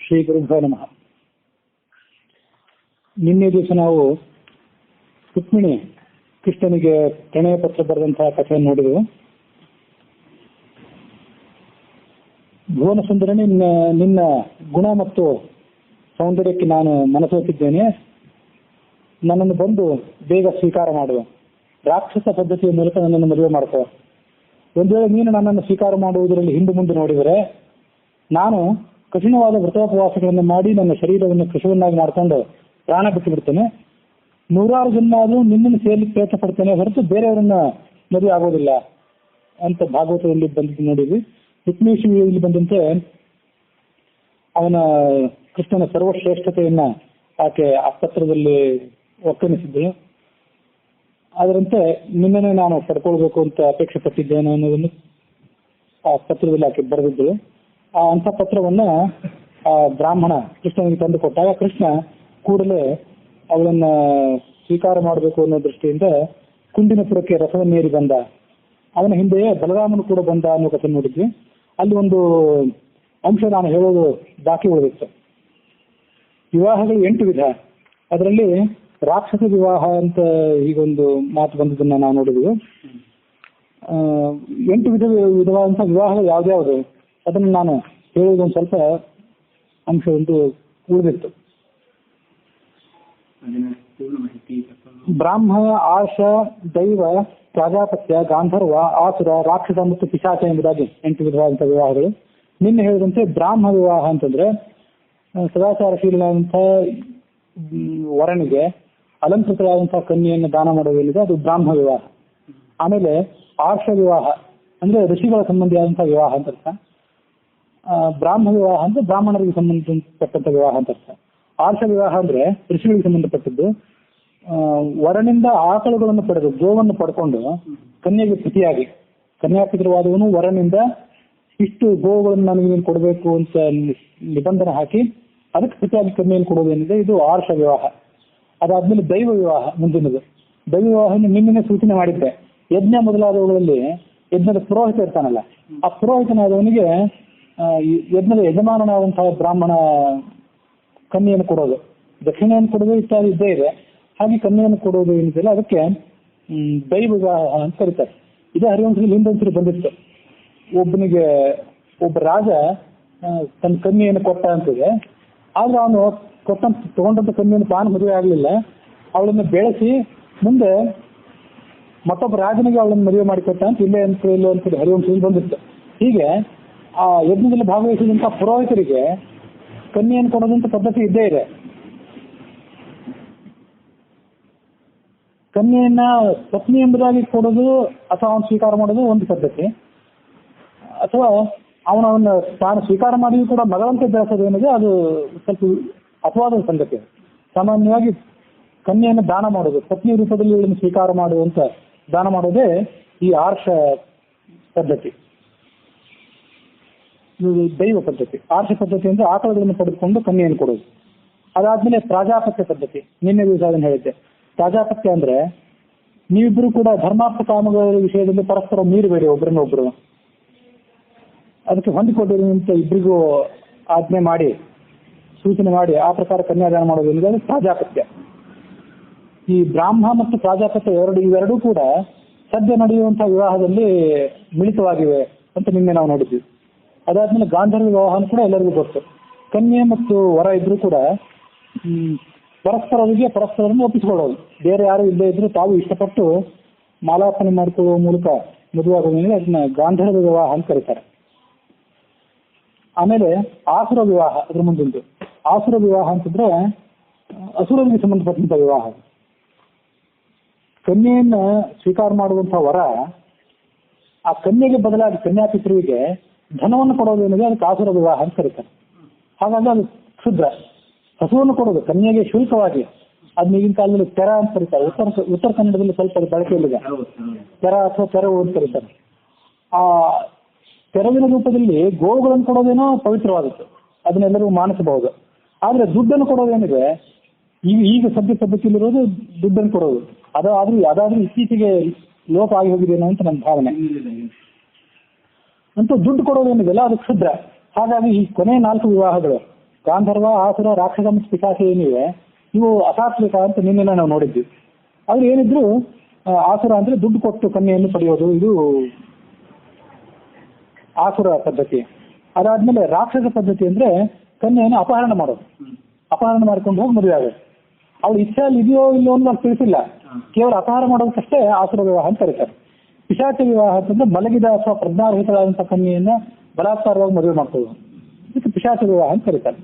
ಶ್ರೀ ಗುರುಭ್ಯೋ ನಮಃ. ನಿನ್ನೆ ದಿವಸ ನಾವು ರುಕ್ಮಿಣಿ ಕೃಷ್ಣನಿಗೆ ಪ್ರಣಯ ಪತ್ರ ಬರೆದಂತಹ ಕಥೆಯನ್ನು ನೋಡಿದೆವು. ಭುವನ ಸುಂದರನೇ, ನಿನ್ನ ಗುಣ ಮತ್ತು ಸೌಂದರ್ಯಕ್ಕೆ ನಾನು ಮನಸೋತಿದ್ದೇನೆ, ನನ್ನನ್ನು ಬಂದು ಬೇಗ ಸ್ವೀಕಾರ ಮಾಡುವ, ರಾಕ್ಷಸ ಪದ್ಧತಿಯ ಮೂಲಕ ನನ್ನನ್ನು ಮದುವೆ ಮಾಡ್ಕೋ. ಒಂದು ವೇಳೆ ನೀನು ನನ್ನನ್ನು ಸ್ವೀಕಾರ ಮಾಡುವುದರಲ್ಲಿ ಹಿಂದೆ ಮುಂದೆ ನೋಡಿದರೆ ನಾನು ಕಠಿಣವಾದ ವ್ರತೋಪವಾಸಗಳನ್ನು ಮಾಡಿ ನನ್ನ ಶರೀರವನ್ನು ಕೃಷವನ್ನಾಗಿ ಮಾಡಿಕೊಂಡು ಪ್ರಾಣ ಬಿಟ್ಟು ಬಿಡ್ತೇನೆ. 100 ಜನ್ಮ ಆದರೂ ನಿನ್ನನ್ನು ಸೇರ್ಲಿಕ್ಕೆ ಪ್ರಯತ್ನ ಪಡ್ತೇನೆ ಹೊರತು ಬೇರೆಯವರನ್ನ ಮದುವೆ ಆಗೋದಿಲ್ಲ ಅಂತ ಭಾಗವತದಲ್ಲಿ ಬಂದಿದ್ದು ನೋಡಿದ್ವಿ. ರುಕ್ಮಿಣೀಶಿಯಲ್ಲಿ ಬಂದಂತೆ ಅವನ ಕೃಷ್ಣನ ಸರ್ವಶ್ರೇಷ್ಠತೆಯನ್ನ ಆಕೆ ಆ ಪತ್ರದಲ್ಲಿ ವ್ಯಕ್ತನಿಸಿದ್ದಳು. ಅದರಂತೆ ನಿನ್ನನ್ನೇ ನಾನು ಪಡ್ಕೊಳ್ಬೇಕು ಅಂತ ಅಪೇಕ್ಷೆ ಪಟ್ಟಿದ್ದೇನೆ ಅನ್ನೋದನ್ನು ಆ ಪತ್ರದಲ್ಲಿ ಆಕೆ ಬರೆದಿದ್ದಳು. ಆ ಅಂಥ ಪತ್ರವನ್ನ ಆ ಬ್ರಾಹ್ಮಣ ಕೃಷ್ಣನಿಗೆ ತಂದು ಕೊಟ್ಟಾಗ ಕೃಷ್ಣ ಕೂಡಲೇ ಅವಳನ್ನ ಸ್ವೀಕಾರ ಮಾಡಬೇಕು ಅನ್ನೋ ದೃಷ್ಟಿಯಿಂದ ಕುಂದಿನಪುರಕ್ಕೆ ರಥವನ್ನೇರಿ ಬಂದ. ಅವನ ಹಿಂದೆ ಬಲರಾಮನು ಕೂಡ ಬಂದ ಅನ್ನೋ ಕಥೆ ನೋಡಿದ್ವಿ. ಅಲ್ಲಿ ಒಂದು ಅಂಶ ನಾನು ಹೇಳೋದು ಬಾಕಿ ಉಳಿದಿತ್ತು. ವಿವಾಹಗಳು 8 ವಿಧ. ಅದರಲ್ಲಿ ರಾಕ್ಷಸ ವಿವಾಹ ಅಂತ ಹೀಗೊಂದು ಮಾತು ಬಂದದನ್ನ ನಾವು ನೋಡಿದ್ವಿ. 8 ವಿಧವಾದಂತಹ ವಿವಾಹಗಳು ಯಾವ್ದ್ಯಾವುದು ಅದನ್ನು ನಾನು ಹೇಳೋದೊಂದು ಸ್ವಲ್ಪ ಅಂಶ ಒಂದು ಉಳಿದಿತ್ತು. ಬ್ರಾಹ್ಮ, ಆಶ, ದೈವ, ಪ್ರಜಾಪತ್ಯ, ಗಾಂಧರ್ವ, ಆಸುರ, ರಾಕ್ಷಸ ಮತ್ತು ಪಿಶಾಚ ಎಂಬುದಾಗಿ 8 ವಿಧವಾದಂತಹ ವಿವಾಹಗಳು. ನಿನ್ನೆ ಹೇಳಿದಂತೆ ಬ್ರಾಹ್ಮ ವಿವಾಹ ಅಂತಂದ್ರೆ ಸದಾಚಾರಶೀಲನಾದಂತಹ ವರನಿಗೆ ಅಲಂಕೃತರಾದಂತಹ ಕನ್ಯೆಯನ್ನು ದಾನ ಮಾಡೋದೇನಿದೆ ಅದು ಬ್ರಾಹ್ಮ ವಿವಾಹ. ಆಮೇಲೆ ಆರ್ಷ ವಿವಾಹ ಅಂದ್ರೆ ಋಷಿಗಳ ಸಂಬಂಧಿಯಾದಂತಹ ವಿವಾಹ ಅಂತ ಅರ್ಥ. ಬ್ರಾಹ್ಮ ವಿವಾಹ ಅಂದ್ರೆ ಬ್ರಾಹ್ಮಣರಿಗೆ ಸಂಬಂಧಪಟ್ಟಂತ ವಿವಾಹ ಅಂತ ಅರ್ಥ. ಆರ್ಷ ವಿವಾಹ ಅಂದ್ರೆ ಋಷಿಗಳಿಗೆ ಸಂಬಂಧಪಟ್ಟದ್ದು. ವರನಿಂದ ಆಕಳುಗಳನ್ನು ಪಡೆದು ಗೋವನ್ನು ಪಡ್ಕೊಂಡು ಕನ್ಯೆಗೆ ಪ್ರತಿಯಾಗಿ ಕನ್ಯಾಪಿತೃವಾದವನು ವರನಿಂದ ಇಷ್ಟು ಗೋವುಗಳನ್ನು ನನಗೆ ನೀನು ಕೊಡಬೇಕು ಅಂತ ನಿಬಂಧನೆ ಹಾಕಿ ಅದಕ್ಕೆ ಪ್ರತಿಯಾಗಿ ಕನ್ಯೆಯನ್ನು ಕೊಡೋದೇನಿದೆ ಇದು ಆರ್ಷ ವಿವಾಹ. ಅದಾದ್ಮೇಲೆ ದೈವ ವಿವಾಹ ಮುಂದಿನದು. ದೈವ ವಿವಾಹ ನಿನ್ನೆ ಸೂಚನೆ ಮಾಡಿದ್ದೆ. ಯಜ್ಞ ಮೊದಲಾದವುಗಳಲ್ಲಿ ಯಜ್ಞದ ಪುರೋಹಿತ ಇರ್ತಾನಲ್ಲ, ಆ ಪುರೋಹಿತನಾದವನಿಗೆ ಯಜ್ಞದ ಯಜಮಾನನಾದಂತಹ ಬ್ರಾಹ್ಮಣ ಕನ್ಯೆಯನ್ನು ಕೊಡೋದು, ದಕ್ಷಿಣೆಯನ್ನು ಕೊಡೋದು ಇತ್ಯಾದಿ ಇದ್ದೇ ಇದೆ. ಹಾಗೆ ಕನ್ಯೆಯನ್ನು ಕೊಡೋದು ಏನಿದೆಯಲ್ಲ ಅದಕ್ಕೆ ದೈವ ವಿವಾಹ ಅಂತ ಕರೀತಾರೆ. ಇದೇ ಹರಿವಂಶದಲ್ಲಿ ಹಿಂದೊಂದ್ಸರಿ ಬಂದಿತ್ತು. ಒಬ್ಬ ರಾಜ ತನ್ನ ಕನ್ಯೆಯನ್ನು ಕೊಟ್ಟ ಅಂತಿದೆ. ಆದ್ರೆ ಅವನು ತಗೊಂಡಂತ ಕನ್ಯೆಯನ್ನು ತಾನು ಮದುವೆ ಆಗಲಿಲ್ಲ. ಅವಳನ್ನು ಬೆಳೆಸಿ ಮುಂದೆ ಮತ್ತೊಬ್ಬ ರಾಜನಿಗೆ ಅವಳನ್ನು ಮದುವೆ ಮಾಡಿಕೊಟ್ಟ ಅಂತ ಇಲ್ಲೇ ಅಂತ ಹರಿವಂಶದಲ್ಲಿ ಬಂದಿತ್ತು. ಹೀಗೆ ಆ ಯಜ್ಞದಲ್ಲಿ ಭಾಗವಹಿಸಿದಂತಹ ಪುರೋಹಿತರಿಗೆ ಕನ್ಯೆಯನ್ನು ಕೊಡೋದಂತ ಪದ್ಧತಿ ಇದ್ದೇ ಇದೆ. ಕನ್ಯೆಯನ್ನ ಪತ್ನಿ ಎಂಬುದಾಗಿ ಕೊಡೋದು ಅಥವಾ ಅವನು ಸ್ವೀಕಾರ ಮಾಡೋದು ಒಂದು ಪದ್ಧತಿ, ಅಥವಾ ಅವನವನ್ನ ತಾನು ಸ್ವೀಕಾರ ಮಾಡಿಯೂ ಕೂಡ ಮಗಳಂತೆ ಬೆಳೆಸೋದು ಏನಿದೆ ಅದು ಸ್ವಲ್ಪ ಅಪವಾದ ಸಂಗತಿ. ಸಾಮಾನ್ಯವಾಗಿ ಕನ್ಯೆಯನ್ನು ದಾನ ಮಾಡೋದು, ಪತ್ನಿ ರೂಪದಲ್ಲಿ ಇವಳನ್ನು ಸ್ವೀಕಾರ ಮಾಡುವಂತ ದಾನ ಮಾಡೋದೇ ಈ ಆರ್ಷ ಪದ್ಧತಿ, ದೈವ ಪದ್ಧತಿ. ಆರ್ಷ ಪದ್ಧತಿ ಅಂದ್ರೆ ಆಕಳಗಳನ್ನು ಪಡೆದುಕೊಂಡು ಕನ್ಯೆಯನ್ನು ಕೊಡೋದು. ಅದಾದ್ಮೇಲೆ ಪ್ರಾಜಾಪತ್ಯ ಪದ್ಧತಿ. ನಿನ್ನೆ ದಿವಸ ಅದನ್ನು ಹೇಳಿದ್ದೆ. ಪ್ರಾಜಾಪತ್ಯ ಅಂದ್ರೆ ನೀವಿಬ್ಬರು ಕೂಡ ಧರ್ಮಾರ್ಥ ಕಾಮಗಳ ವಿಷಯದಲ್ಲಿ ಪರಸ್ಪರ ಮೀರಬೇಡಿ, ಒಬ್ಬರನ್ನೊಬ್ಬರು ಅದಕ್ಕೆ ಹೊಂದಿಕೊಂಡಿರಿ ಅಂತ ಇಬ್ಬರಿಗೂ ಆಜ್ಞೆ ಮಾಡಿ ಸೂಚನೆ ಮಾಡಿ ಆ ಪ್ರಕಾರ ಕನ್ಯಾದಾನ ಮಾಡೋದೇನಿದೆ ಅದು ಪ್ರಾಜಾಪತ್ಯ. ಈ ಬ್ರಾಹ್ಮ ಮತ್ತು ಪ್ರಾಜಾಪತ್ಯ ಇವೆರಡೂ ಕೂಡ ಸದ್ಯ ನಡೆಯುವಂತಹ ವಿವಾಹದಲ್ಲಿ ಮಿಳಿತವಾಗಿವೆ ಅಂತ ನಿನ್ನೆ ನಾವು ನೋಡಿದ್ವಿ. ಅದಾದ್ಮೇಲೆ ಗಾಂಧರ್ವ ವಿವಾಹ ಕೂಡ ಎಲ್ಲರಿಗೂ ಗೊತ್ತು. ಕನ್ಯೆ ಮತ್ತು ವರ ಇಬ್ರು ಕೂಡ ಪರಸ್ಪರರನ್ನು ಒಪ್ಪಿಸಿಕೊಳ್ಳೋದು. ಬೇರೆ ಯಾರು ಇಲ್ಲದೆ ಇದ್ರು ತಾವು ಇಷ್ಟಪಟ್ಟು ಮಾಲಾರ್ಪಣೆ ಮಾಡಿಕೊಳ್ಳುವ ಮೂಲಕ ಮದುವೆ ಆಗೋದೇನಿದೆ ಅದನ್ನ ಗಾಂಧರ್ವ ವಿವಾಹ ಅಂತ ಕರೀತಾರೆ. ಆಮೇಲೆ ಆಸುರ ವಿವಾಹ ಅದ್ರ ಮುಂದಿಂದು. ಆಸುರ ವಿವಾಹ ಅಂತಂದ್ರೆ ಅಸುರರಿಗೆ ಸಂಬಂಧಪಟ್ಟಂತ ವಿವಾಹ. ಕನ್ಯೆಯನ್ನ ಸ್ವೀಕಾರ ಮಾಡುವಂತಹ ವರ ಆ ಕನ್ಯೆಗೆ ಬದಲಾಗಿ ಕನ್ಯಾಪಿತೃವಿಗೆ ಧನವನ್ನು ಕೊಡೋದೇನಿದೆ ಅದಕ್ಕೆ ಆಸುರ ವಿವಾಹ ಅಂತ ಕರೀತಾರೆ. ಹಾಗಾಗಿ ಅದು ಕ್ಷುದ್ರ. ಹಸುವನ್ನು ಕೊಡೋದು ಕನ್ಯೆಗೆ ಶುಲ್ಕವಾಗಿ ಅದ್ ಈಗಿನ ಕಾಲದಲ್ಲಿ ತೆರ ಅಂತ ಕರೀತಾರೆ. ಉತ್ತರ ಕನ್ನಡದಲ್ಲಿ ಸ್ವಲ್ಪ ಬಳಕೆಯಲ್ಲಿದೆ. ತೆರ ಅಥವಾ ತೆರವು ಅಂತ ಕರೀತಾರೆ. ಆ ತೆರವಿನ ರೂಪದಲ್ಲಿ ಗೋವುಗಳನ್ನು ಕೊಡೋದೇನೋ ಪವಿತ್ರವಾದದ್ದು, ಅದನ್ನೆಲ್ಲರೂ ಮಾನಿಸಬಹುದು. ಆದ್ರೆ ದುಡ್ಡನ್ನು ಕೊಡೋದೇನಿದೆ ಈಗ ಸದ್ಯ ಪದ್ಧತಿಯಲ್ಲಿರೋದು ದುಡ್ಡನ್ನು ಕೊಡೋದು. ಅದಾದ್ರೂ ಇತ್ತೀಚೆಗೆ ಲೋಪ ಆಗಿ ಹೋಗಿದೇನೋ ಅಂತ ನನ್ನ ಭಾವನೆ. ಅಂತೂ ದುಡ್ಡು ಕೊಡೋದೇನಿದೆಯಲ್ಲ ಅದು ಕ್ಷುದ್ರ. ಹಾಗಾಗಿ ಈ ಕೊನೆ 4 ವಿವಾಹಗಳು ಗಾಂಧರ್ವ, ಆಸುರ, ರಾಕ್ಷಸ ಮತ್ತು ಪಿಶಾಚಿ ಏನಿವೆ ಇವು ಅಸಾತ್ವಿಕ ಅಂತ ನಿನ್ನೆ ನಾವು ನೋಡಿದ್ವಿ. ಅವ್ರು ಏನಿದ್ರು ಆಸುರ ಅಂದ್ರೆ ದುಡ್ಡು ಕೊಟ್ಟು ಕನ್ಯೆಯನ್ನು ಪಡೆಯೋದು, ಇದು ಆಸುರ ಪದ್ಧತಿ. ಅದಾದ್ಮೇಲೆ ರಾಕ್ಷಸ ಪದ್ಧತಿ ಅಂದ್ರೆ ಕನ್ಯೆಯನ್ನು ಅಪಹರಣ ಮಾಡೋದು, ಅಪಹರಣ ಮಾಡ್ಕೊಂಡು ಹೋಗಿ ಮದುವೆ ಆಗೋದು. ಅವ್ಳು ಇಚ್ಛೆಯಲ್ಲಿ ಇದೆಯೋ ಇಲ್ಲೋ ಅಂತ ಅವ್ರು ತಿಳಿಸಿಲ್ಲ, ಕೇವಲ ಅಪಹಾರ ಮಾಡೋದಕ್ಕಷ್ಟೇ ಆಸುರ ವಿವಾಹ ಅಂತ ಕರೀತಾರೆ. ಪಿಶಾಚ ವಿವಾಹ ಅಂತಂದ್ರೆ ಮಲಗಿದ ಅಥವಾ ಪ್ರಜ್ಞಾರಹಿತರಾದಂತಹ ಕನ್ಯೆಯನ್ನ ಬಲಾತ್ಕಾರವಾಗಿ ಮದುವೆ ಮಾಡ್ಕೊಳ್ಳೋದು, ಇದಕ್ಕೆ ಪಿಶಾಚ ವಿವಾಹ ಅಂತ ಕರೀತಾರೆ.